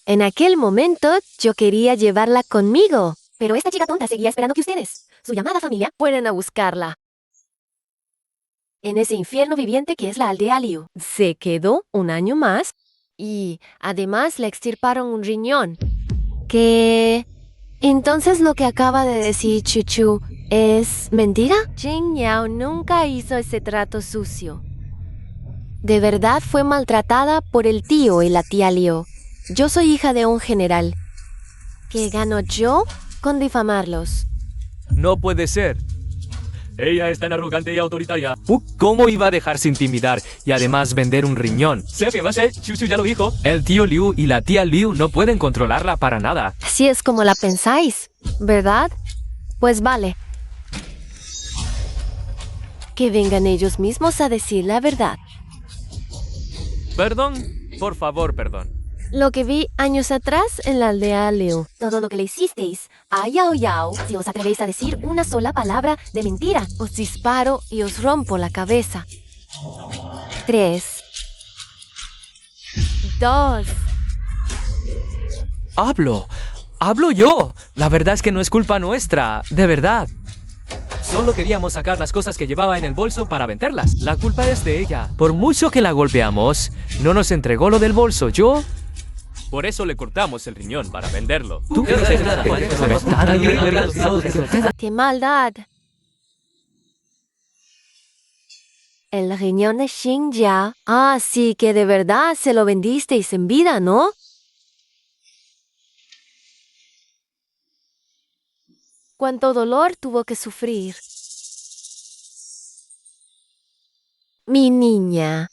En aquel momento yo quería llevarla conmigo, pero esta chica tonta seguía esperando que ustedes, su llamada familia, fueran a buscarla. En ese infierno viviente que es la aldea Liu. Se quedó un año más y además le extirparon un riñón. ¿Qué? Entonces lo que acaba de decir Chuchu es mentira. Jing Yao nunca hizo ese trato sucio. De verdad fue maltratada por el tío y la tía Liu. Yo soy hija de un general. ¿Qué gano yo con difamarlos? No puede ser. Ella es tan arrogante y autoritaria. ¿Cómo iba a dejarse intimidar y además vender un riñón? Sé que va a ser, Chuchu ya lo dijo. El tío Liu y la tía Liu no pueden controlarla para nada. Así es como la pensáis, ¿verdad? Pues vale. Que vengan ellos mismos a decir la verdad. Perdón, por favor, perdón. Lo que vi años atrás en la aldea Liu. Todo lo que le hicisteis a Yao Yao. Si os atrevéis a decir una sola palabra de mentira, os disparo y os rompo la cabeza. 3, 2. Hablo yo. La verdad es que no es culpa nuestra, de verdad. Solo queríamos sacar las cosas que llevaba en el bolso para venderlas. La culpa es de ella. Por mucho que la golpeamos, no nos entregó lo del bolso. Por eso le cortamos el riñón para venderlo. ¡Qué maldad! El riñón de Xinjia. Ah, sí que de verdad se lo vendisteis en vida, ¿no? Cuánto dolor tuvo que sufrir. Mi niña.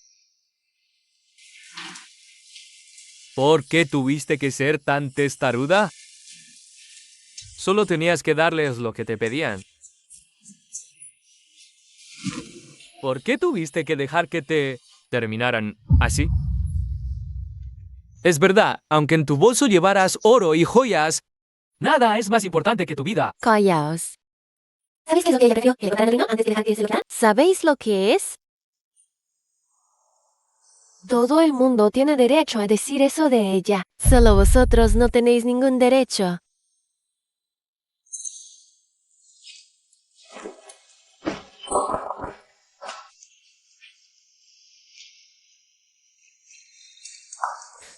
¿Por qué tuviste que ser tan testaruda? Solo tenías que darles lo que te pedían. ¿Por qué tuviste que dejar que te terminaran así? Es verdad, aunque en tu bolso llevaras oro y joyas, nada es más importante que tu vida. Callaos. ¿Sabéis qué es lo que ella prefirió? ¿Que le cortaran el riñón antes que dejar que se lo quitaran? ¿Sabéis lo que es? Todo el mundo tiene derecho a decir eso de ella. Solo vosotros no tenéis ningún derecho.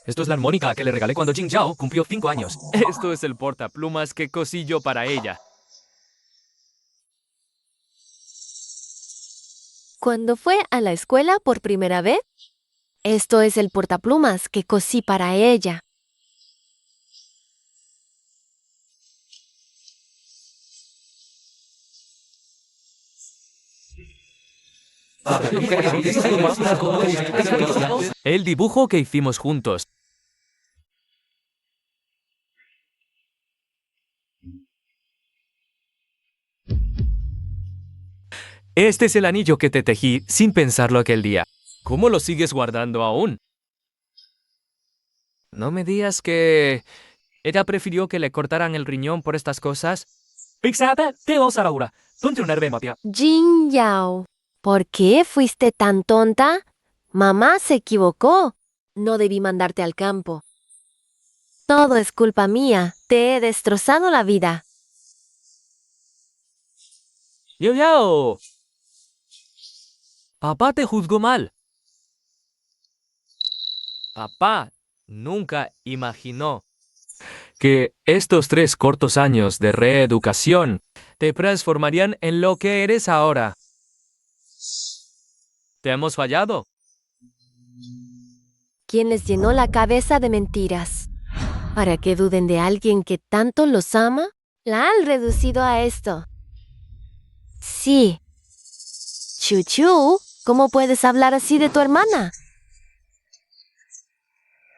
Esto es la armónica que le regalé cuando Jing Zhao cumplió 5 años. Esto es el portaplumas que cosí yo para ella. ¿Cuándo fue a la escuela por primera vez? Esto es el portaplumas que cosí para ella. El dibujo que hicimos juntos. Este es el anillo que te tejí sin pensarlo aquel día. ¿Cómo lo sigues guardando aún? No me digas que ella prefirió que le cortaran el riñón por estas cosas. Jin Yao, ¿por qué fuiste tan tonta? Mamá se equivocó. No debí mandarte al campo. Todo es culpa mía. Te he destrozado la vida. Yao. Papá te juzgó mal. Papá nunca imaginó que estos 3 cortos años de reeducación te transformarían en lo que eres ahora. ¿Te hemos fallado? ¿Quién les llenó la cabeza de mentiras? ¿Para que duden de alguien que tanto los ama? La han reducido a esto. Sí. Chuchu, ¿cómo puedes hablar así de tu hermana?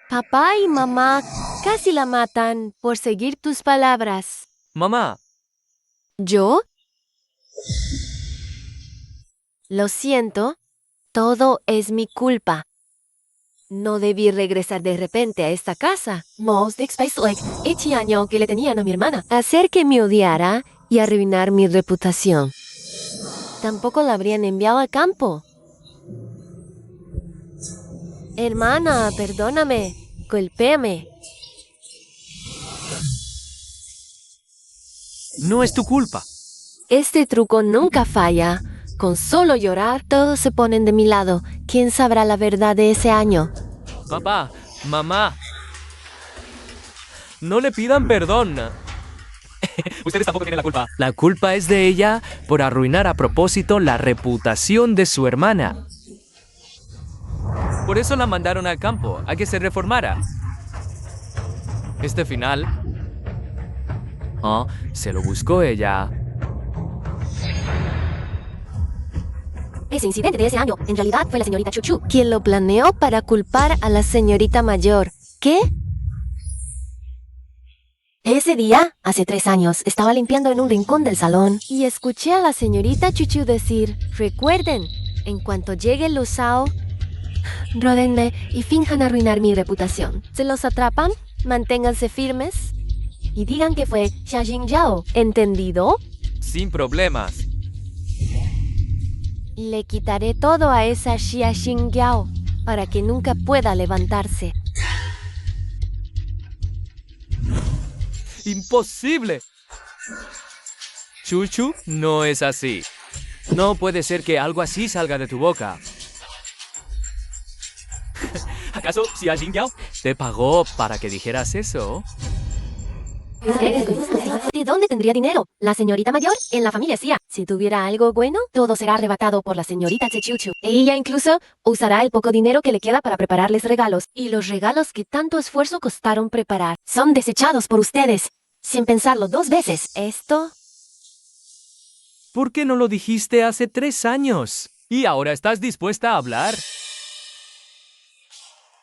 Papá y mamá casi la matan por seguir tus palabras. Mamá, ¿Yo? Lo siento, todo es mi culpa. No debí regresar de repente a esta casa. Este año que le tenían a mi hermana. Hacer que me odiara y arruinar mi reputación. Tampoco la habrían enviado al campo. Hermana, perdóname. Golpéame. no es tu culpa. Este truco nunca falla. Con solo llorar, todos se ponen de mi lado. ¿Quién sabrá la verdad de ese año? Papá, mamá, no le pidan perdón. Ustedes tampoco tienen la culpa. La culpa es de ella por arruinar a propósito la reputación de su hermana. Por eso la mandaron al campo, a que se reformara. Este final, se lo buscó ella. Ese incidente de ese año, en realidad fue la señorita Chuchu. ¿Quién lo planeó para culpar a la señorita mayor? ¿Qué? Ese día, hace 3 años, estaba limpiando en un rincón del salón. Y escuché a la señorita Chuchu decir, recuerden, en cuanto llegue Lusao, ródenme y finjan arruinar mi reputación. ¿Se los atrapan? Manténganse firmes y digan que fue Xia Jingyao. ¿Entendido? Sin problemas. Le quitaré todo a esa Xia Jingyao para que nunca pueda levantarse. ¡Imposible! Chuchu, no es así. No puede ser que algo así salga de tu boca. ¿Acaso Xia Jingyao te pagó para que dijeras eso? ¿De dónde tendría dinero? La señorita mayor en la familia Xia. Si tuviera algo bueno, Todo será arrebatado por la señorita Chuchu. ella incluso usará el poco dinero que le queda para prepararles regalos. Y los regalos que tanto esfuerzo costaron preparar. Son desechados por ustedes, sin pensarlo 2 veces. Esto ¿Por qué no lo dijiste hace 3 años? ¿Y ahora estás dispuesta a hablar?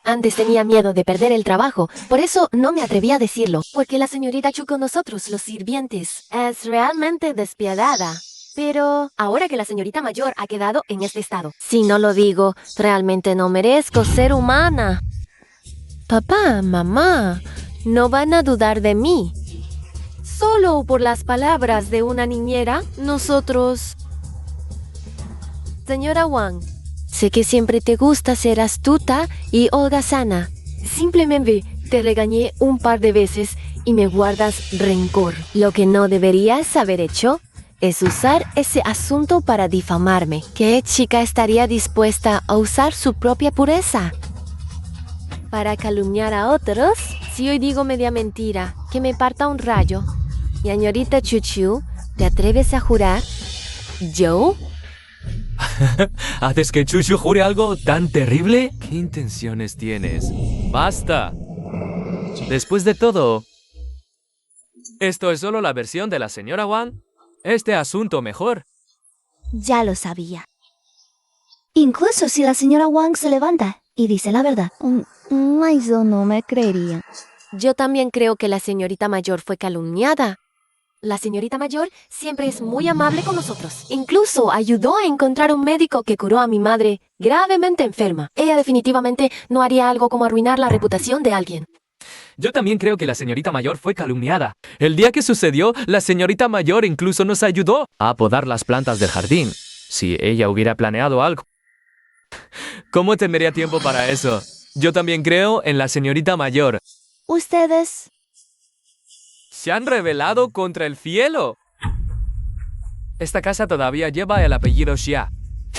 Antes tenía miedo de perder el trabajo, por eso no me atreví a decirlo. porque la señorita Chu con nosotros, los sirvientes, es realmente despiadada. Pero Ahora que la señorita mayor ha quedado en este estado. si no lo digo, realmente no merezco ser humana. Papá, mamá, no van a dudar de mí. Solo por las palabras de una niñera, nosotros... Señora Wang, sé que siempre te gusta ser astuta y holgazana. Simplemente te regañé un par de veces y me guardas rencor. Lo que no deberías haber hecho es usar ese asunto para difamarme. ¿Qué chica estaría dispuesta a usar su propia pureza para calumniar a otros? Si hoy digo media mentira, que me parta un rayo. Y señorita Chuchu, ¿te atreves a jurar? ¿Yo? ¿Haces que Chuchu jure algo tan terrible? ¿Qué intenciones tienes? ¡Basta! Después de todo, esto es solo la versión de la señora Wang. Este asunto mejor. Ya lo sabía. Incluso si la señora Wang se levanta y dice la verdad, eso no me creería. Yo también creo que la señorita mayor fue calumniada. La señorita mayor siempre es muy amable con nosotros. Incluso ayudó a encontrar un médico que curó a mi madre gravemente enferma. Ella definitivamente no haría algo como arruinar la reputación de alguien. Yo también creo que la señorita mayor fue calumniada. El día que sucedió, la señorita mayor incluso nos ayudó a podar las plantas del jardín. Si ella hubiera planeado algo. ¿Cómo tendría tiempo para eso? Yo también creo en la señorita mayor. Ustedes... Se han rebelado contra el cielo. Esta casa todavía lleva el apellido Xia.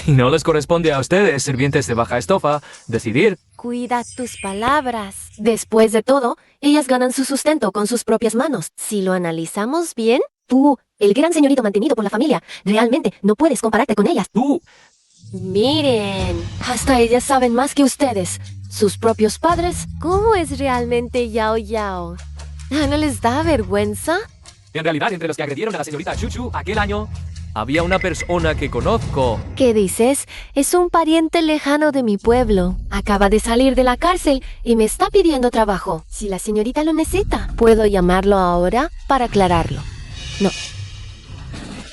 Y no les corresponde a ustedes, sirvientes de baja estofa, decidir. Cuida tus palabras. Después de todo, ellas ganan su sustento con sus propias manos. Si lo analizamos bien, tú, el gran señorito mantenido por la familia, realmente no puedes compararte con ellas. Tú. Miren, hasta ellas saben más que ustedes. Sus propios padres. ¿Cómo es realmente Yao Yao? ¿No les da vergüenza? En realidad, entre los que agredieron a la señorita Chuchu aquel año, había una persona que conozco. ¿Qué dices? Es un pariente lejano de mi pueblo. Acaba de salir de la cárcel y me está pidiendo trabajo. Si la señorita lo necesita, ¿puedo llamarlo ahora para aclararlo? No.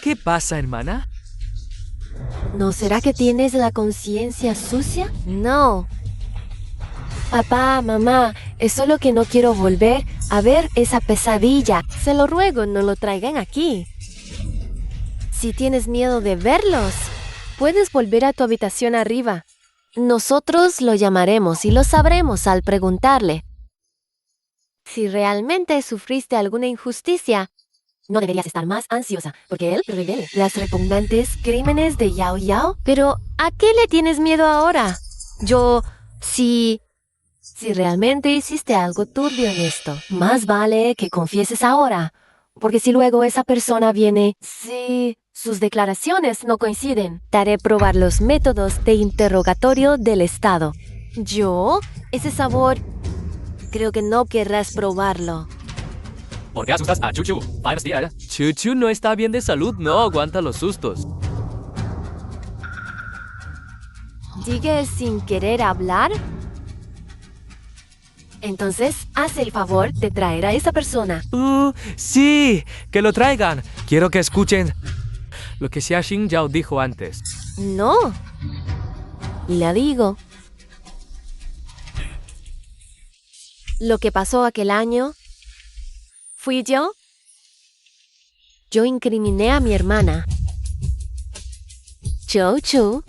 ¿Qué pasa, hermana? ¿No será que tienes la conciencia sucia? No. Papá, mamá, es solo que no quiero volver a ver esa pesadilla. Se lo ruego, no lo traigan aquí. Si tienes miedo de verlos, puedes volver a tu habitación arriba. Nosotros lo llamaremos y lo sabremos al preguntarle. Si realmente sufriste alguna injusticia, no deberías estar más ansiosa, porque él revele las repugnantes crímenes de Yao Yao. Pero, ¿a qué le tienes miedo ahora? Si realmente hiciste algo turbio en esto, más vale que confieses ahora. Porque si luego esa persona viene, si sus declaraciones no coinciden, te haré probar los métodos de interrogatorio del Estado. ¿Yo? Ese sabor, creo que no querrás probarlo. ¿Por qué asustas a Chuchu? Chuchu no está bien de salud, no aguanta los sustos. ¿Sigues sin querer hablar? Entonces, haz el favor de traer a esa persona. Sí, que lo traigan. Quiero que escuchen lo que Xia Xingyao dijo antes. No. La digo. Lo que pasó aquel año, fui yo. Yo incriminé a mi hermana. Chu,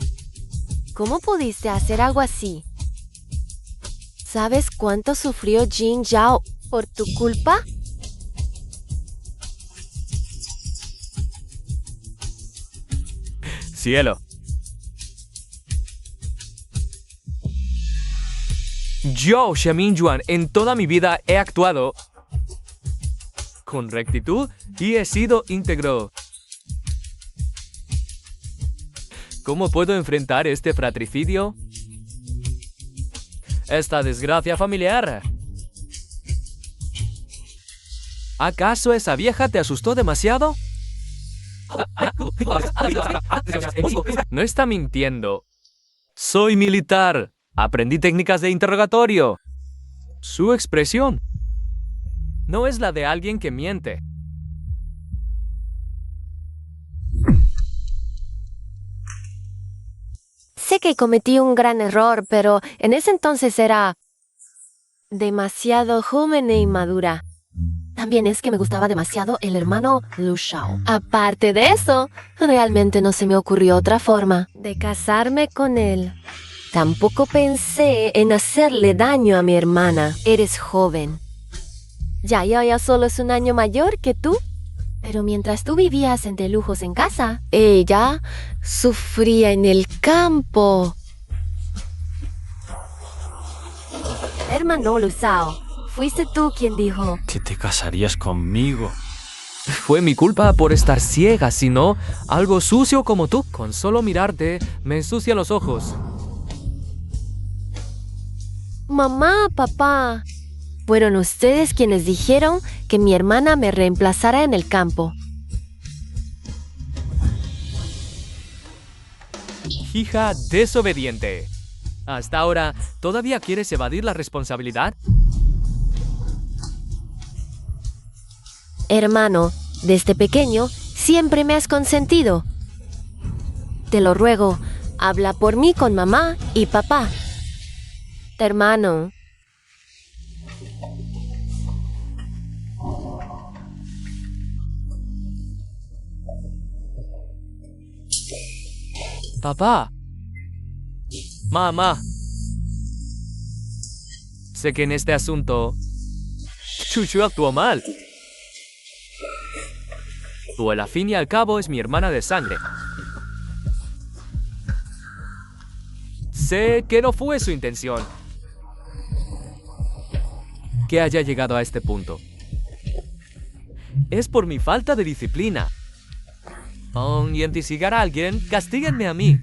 ¿cómo pudiste hacer algo así? ¿Sabes cuánto sufrió Jin Zhao por tu culpa? Cielo. Yo, Xiamin Yuan, en toda mi vida he actuado con rectitud y he sido íntegro. ¿Cómo puedo enfrentar este fratricidio? Esta desgracia familiar. ¿Acaso esa vieja te asustó demasiado? No está mintiendo. Soy militar. Aprendí técnicas de interrogatorio. Su expresión no es la de alguien que miente. Sé que cometí un gran error, pero en ese entonces era demasiado joven e inmadura. También es que me gustaba demasiado el hermano Lu Shao. Aparte de eso, realmente no se me ocurrió otra forma de casarme con él. Tampoco pensé en hacerle daño a mi hermana. Eres joven. Ya solo es un año mayor que tú. Pero mientras tú vivías de lujos en casa, ella sufría en el campo. Hermano Lu Shao, fuiste tú quien dijo ¿Que te casarías conmigo? Fue mi culpa por estar ciega, si no, algo sucio como tú. Con solo mirarte, me ensucia los ojos. Mamá, papá. Fueron ustedes quienes dijeron que mi hermana me reemplazara en el campo. Hija desobediente. Hasta ahora, ¿todavía quieres evadir la responsabilidad? Hermano, desde pequeño siempre me has consentido. Te lo ruego, habla por mí con mamá y papá. Hermano. Papá. Mamá. Sé que en este asunto, Chuchu actuó mal. Tú, al fin y al cabo, es mi hermana de sangre. Sé que no fue su intención que haya llegado a este punto. Es por mi falta de disciplina. Y en castigar a alguien, castíguenme a mí.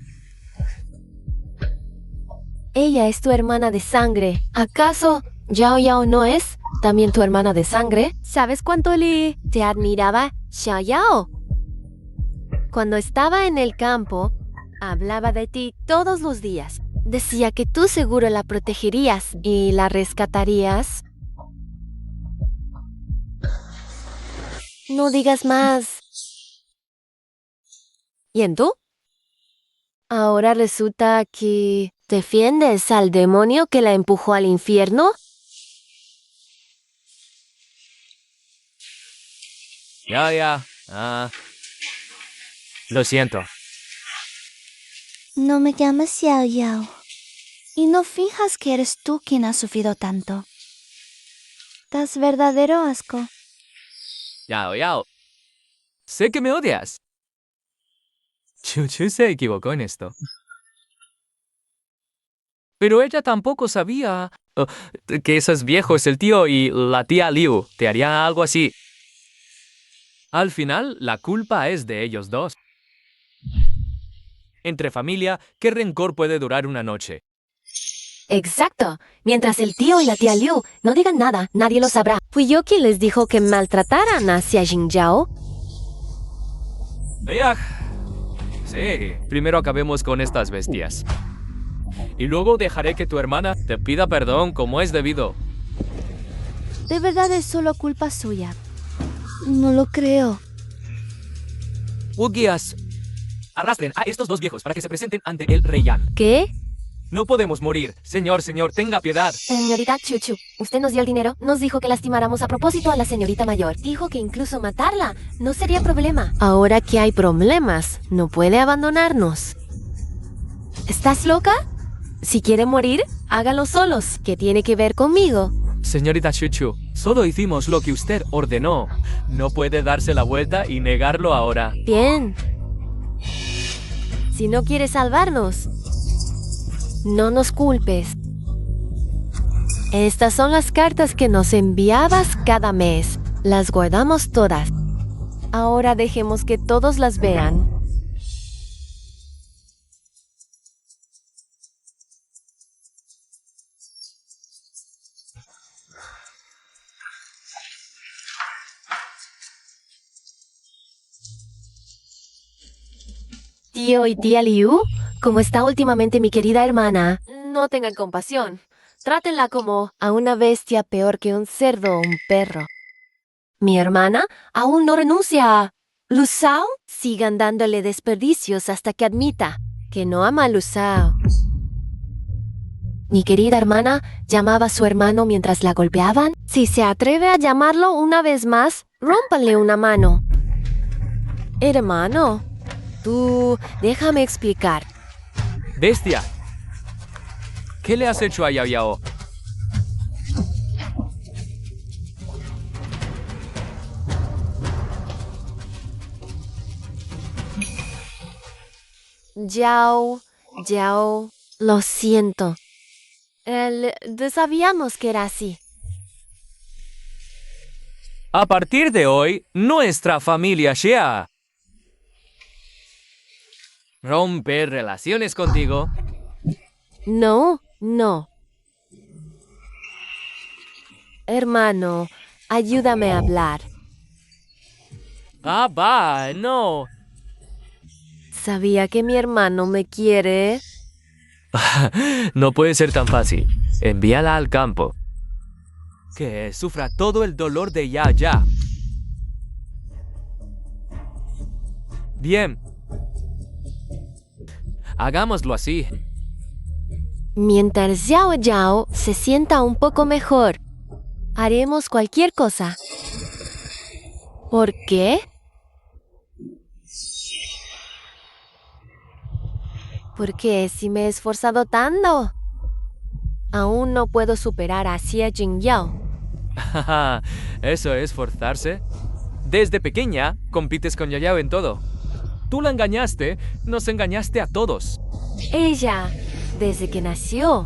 Ella es tu hermana de sangre. ¿Acaso Yao Yao no es también tu hermana de sangre? ¿Sabes cuánto te admiraba Xiao Yao? Cuando estaba en el campo, hablaba de ti todos los días. Decía que tú seguro la protegerías y la rescatarías. No digas más. ¿Y en tú? Ahora resulta que defiendes al demonio que la empujó al infierno. Ya. Lo siento. No me llames Xiao Yao. Y no finjas que eres tú quien ha sufrido tanto. Das verdadero asco. Yao. Sé que me odias. Chuchu se equivocó en esto. Pero ella tampoco sabía que esos viejos, el tío y la tía Liu, te harían algo así. Al final, la culpa es de ellos dos. Entre familia, ¿qué rencor puede durar una noche? Exacto. Mientras el tío y la tía Liu no digan nada, nadie lo sabrá. Fui yo quien les dijo que maltrataran a Xia Jingyao. Vea. Sí, primero acabemos con estas bestias. Y luego dejaré que tu hermana te pida perdón como es debido. De verdad es solo culpa suya. No lo creo. Guías, arrastren a estos dos viejos para que se presenten ante el rey Yan. ¿Qué? No podemos morir. Señor, tenga piedad. Señorita Chuchu, usted nos dio el dinero, nos dijo que lastimáramos a propósito a la señorita mayor. Dijo que incluso matarla no sería problema. Ahora que hay problemas, no puede abandonarnos. ¿Estás loca? Si quiere morir, hágalo solos. ¿Qué tiene que ver conmigo? Señorita Chuchu, solo hicimos lo que usted ordenó. No puede darse la vuelta y negarlo ahora. Bien. Si no quiere salvarnos, no nos culpes. Estas son las cartas que nos enviabas cada mes. Las guardamos todas. Ahora dejemos que todos las vean. Tío y tía Liu, ¿cómo está últimamente mi querida hermana? No tengan compasión. Trátenla como a una bestia peor que un cerdo o un perro. Mi hermana aún no renuncia a Lu Shao. Sigan dándole desperdicios hasta que admita que no ama a Lu Shao. Mi querida hermana llamaba a su hermano mientras la golpeaban. Si se atreve a llamarlo una vez más, rómpanle una mano. Hermano, déjame explicar. ¡Bestia! ¿Qué le has hecho a Yao Yao? Yao, lo siento. Sabíamos que era así. A partir de hoy, nuestra familia Xia romper relaciones contigo. No. Hermano, ayúdame a hablar. Va, no. Sabía que mi hermano me quiere. No puede ser tan fácil. Envíala al campo. Que sufra todo el dolor de ya. Bien. Hagámoslo así. Mientras Yao se sienta un poco mejor, haremos cualquier cosa. ¿Por qué? Porque si me he esforzado tanto, aún no puedo superar a Xie Jingyao. Eso es forzarse. Desde pequeña, compites con Yao Yao en todo. Tú la engañaste, nos engañaste a todos. Ella, desde que nació,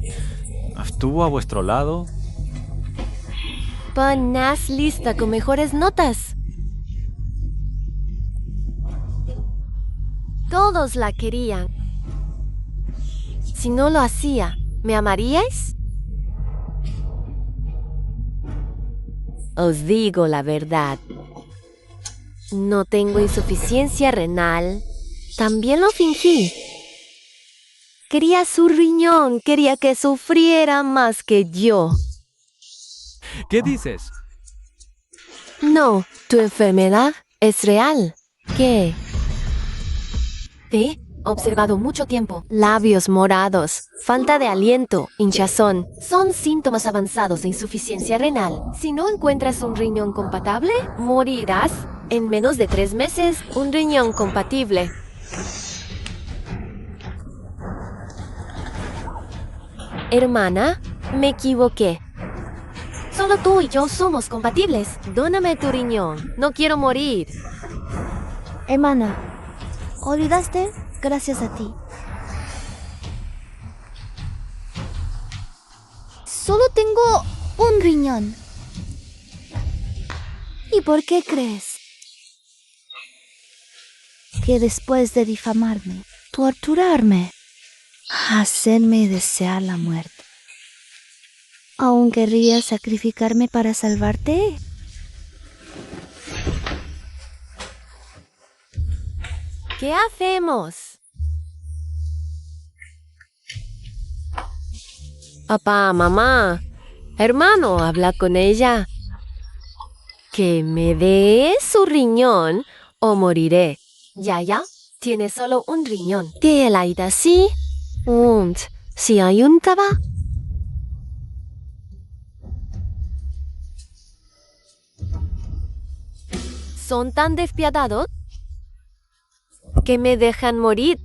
¿Estuvo a vuestro lado? Ponás lista con mejores notas. Todos la querían. Si no lo hacía, ¿me amaríais? Os digo la verdad. No tengo insuficiencia renal. También lo fingí. Quería su riñón, quería que sufriera más que yo. ¿Qué dices? No, tu enfermedad es real. ¿Qué? Te he observado mucho tiempo. Labios morados, falta de aliento, hinchazón. Son síntomas avanzados de insuficiencia renal. Si no encuentras un riñón compatible, morirás. En menos de 3 meses, un riñón compatible. Hermana, me equivoqué. Solo tú y yo somos compatibles. Dóname tu riñón. No quiero morir. Hermana, olvidaste gracias a ti. Solo tengo un riñón. ¿Y por qué crees? Que después de difamarme, torturarme, hacerme desear la muerte, ¿aún querrías sacrificarme para salvarte? ¿Qué hacemos? Papá, mamá, hermano, habla con ella. Que me dé su riñón o moriré. Ya, tiene solo un riñón. ¿Qué la sí? Und si hay un taba. Son tan despiadados que me dejan morir.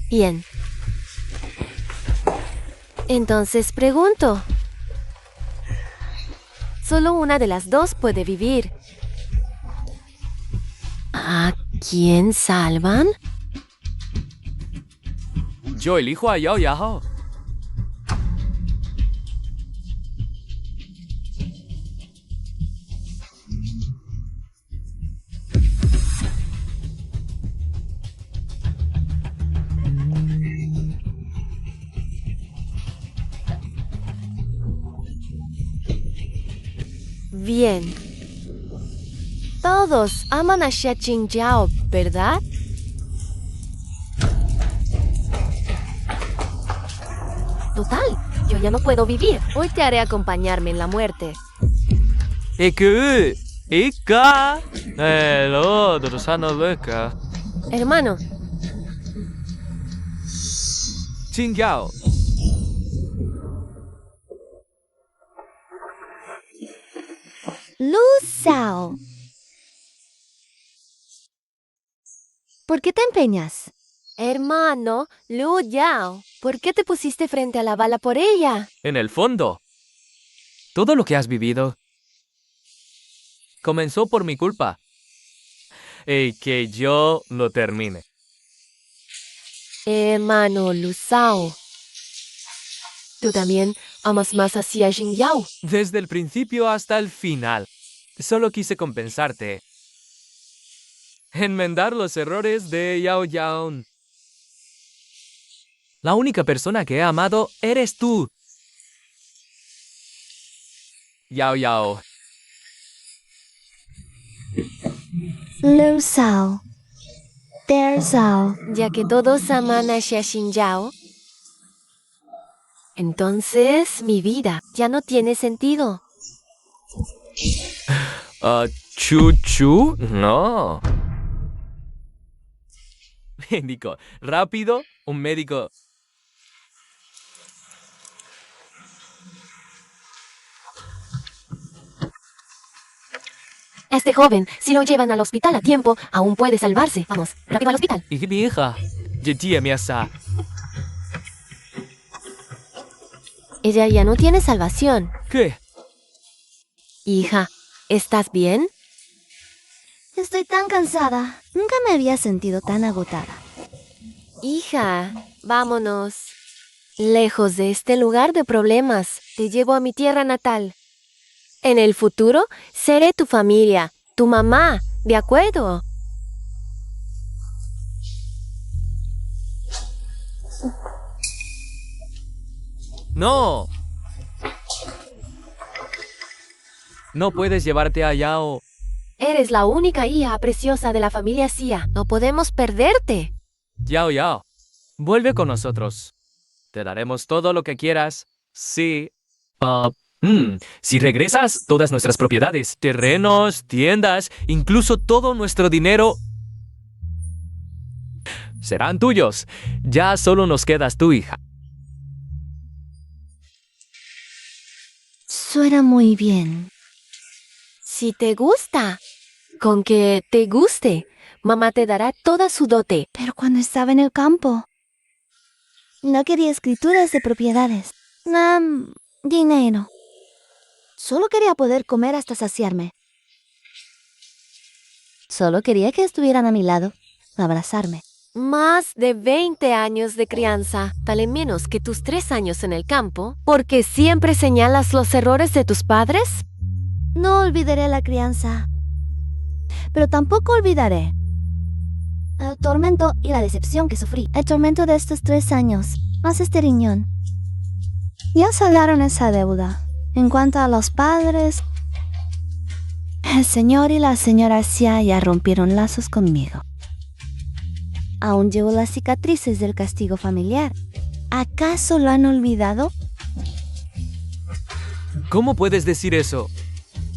Bien. Entonces pregunto. Solo una de las dos puede vivir. ¿A quién salvan? Yo elijo a Yao Yao. Bien. Todos aman a Xie Jingyao, ¿verdad? Total, yo ya no puedo vivir. Hoy te haré acompañarme en la muerte. Ika. Hello, Drosano Beka. Hermano, Chingyao. Lu Sao. ¿Por qué te empeñas? hermano, Lu Yao, ¿por qué te pusiste frente a la bala por ella? En el fondo, todo lo que has vivido comenzó por mi culpa. Y que yo lo termine. Hermano Lu Sao, tú también amas más a Xia Jingyao. Desde el principio hasta el final. Solo quise compensarte. Enmendar los errores de Yao Yaon. La única persona que he amado eres tú. Yao Yao. Lu Sao. Der Sao. Ya que todos aman a Xia Jingyao, entonces mi vida ya no tiene sentido. ¿Chuchu? No. Médico. Rápido, un médico. Este joven, si lo llevan al hospital a tiempo, aún puede salvarse. Vamos, rápido al hospital. Hija. Yetia miasa. Ella ya no tiene salvación. ¿Qué? Hija, ¿estás bien? Estoy tan cansada. Nunca me había sentido tan agotada. Hija, vámonos. Lejos de este lugar de problemas, te llevo a mi tierra natal. En el futuro, seré tu familia, tu mamá, ¿de acuerdo? No. No puedes llevarte a Yao. Eres la única hija preciosa de la familia Xia. No podemos perderte. Yao Yao. Vuelve con nosotros. Te daremos todo lo que quieras. Sí. Si regresas, todas nuestras propiedades, terrenos, tiendas, incluso todo nuestro dinero serán tuyos. Ya solo nos quedas tú, hija. Suena muy bien. Si te gusta, con que te guste, mamá te dará toda su dote. Pero cuando estaba en el campo, no quería escrituras de propiedades. Dinero. Solo quería poder comer hasta saciarme. Solo quería que estuvieran a mi lado, abrazarme. Más de 20 años de crianza, vale menos que tus 3 años en el campo, porque siempre señalas los errores de tus padres. No olvidaré la crianza, pero tampoco olvidaré el tormento y la decepción que sufrí. El tormento de estos 3 años, más este riñón. Ya saldaron esa deuda. En cuanto a los padres, el señor y la señora Xia ya rompieron lazos conmigo. Aún llevo las cicatrices del castigo familiar. ¿Acaso lo han olvidado? ¿Cómo puedes decir eso?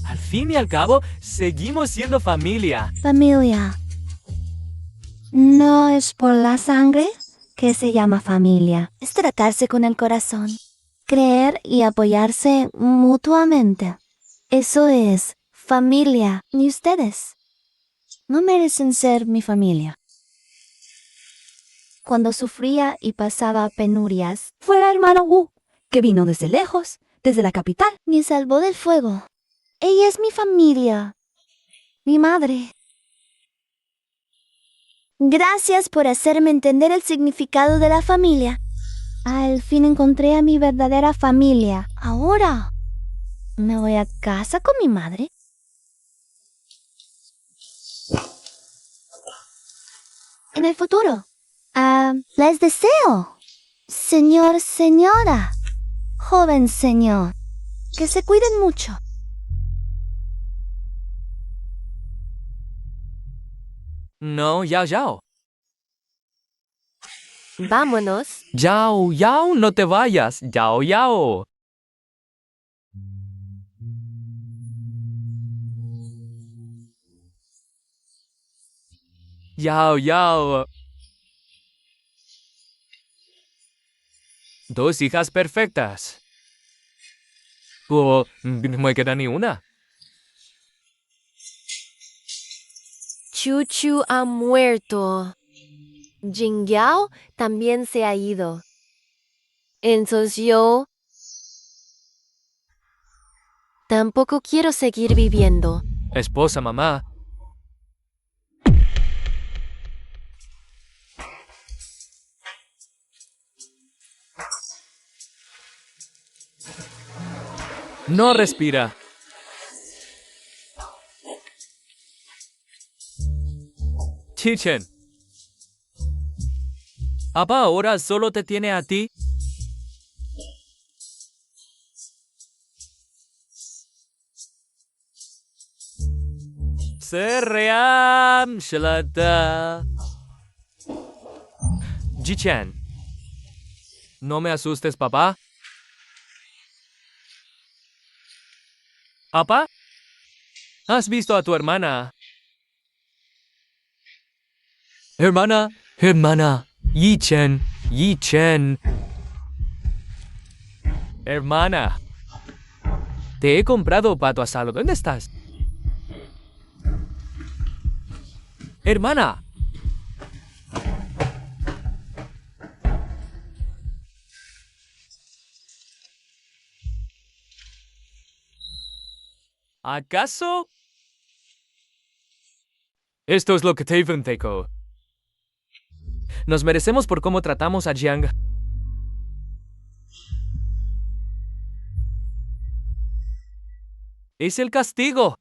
Al fin y al cabo, seguimos siendo familia. Familia. No es por la sangre que se llama familia. Es tratarse con el corazón. Creer y apoyarse mutuamente. Eso es familia. Ni ustedes no merecen ser mi familia. Cuando sufría y pasaba penurias, fue la hermana Wu, que vino desde lejos, desde la capital. Me salvó del fuego. Ella es mi familia. Mi madre. Gracias por hacerme entender el significado de la familia. Al fin encontré a mi verdadera familia. Ahora, ¿me voy a casa con mi madre? En el futuro. Les deseo, señor, señora, joven señor, que se cuiden mucho. No, Yao Yao. Vámonos. Yao Yao, no te vayas. Yao Yao. Yao, yao. 2 hijas perfectas. O no me queda ni una. Chuchu ha muerto. Jingyao también se ha ido. Entonces yo tampoco quiero seguir viviendo. Esposa, mamá. No respira. Chichen. ¿Papá ahora solo te tiene a ti? Serream Shalata. Jichan. No me asustes, papá. ¿Papá? ¿Has visto a tu hermana? Hermana. Yichen. Hermana. Te he comprado pato asado. ¿Dónde estás? Hermana. ¿Acaso? Esto es lo que te Teco. Nos merecemos por cómo tratamos a Jiang. Es el castigo.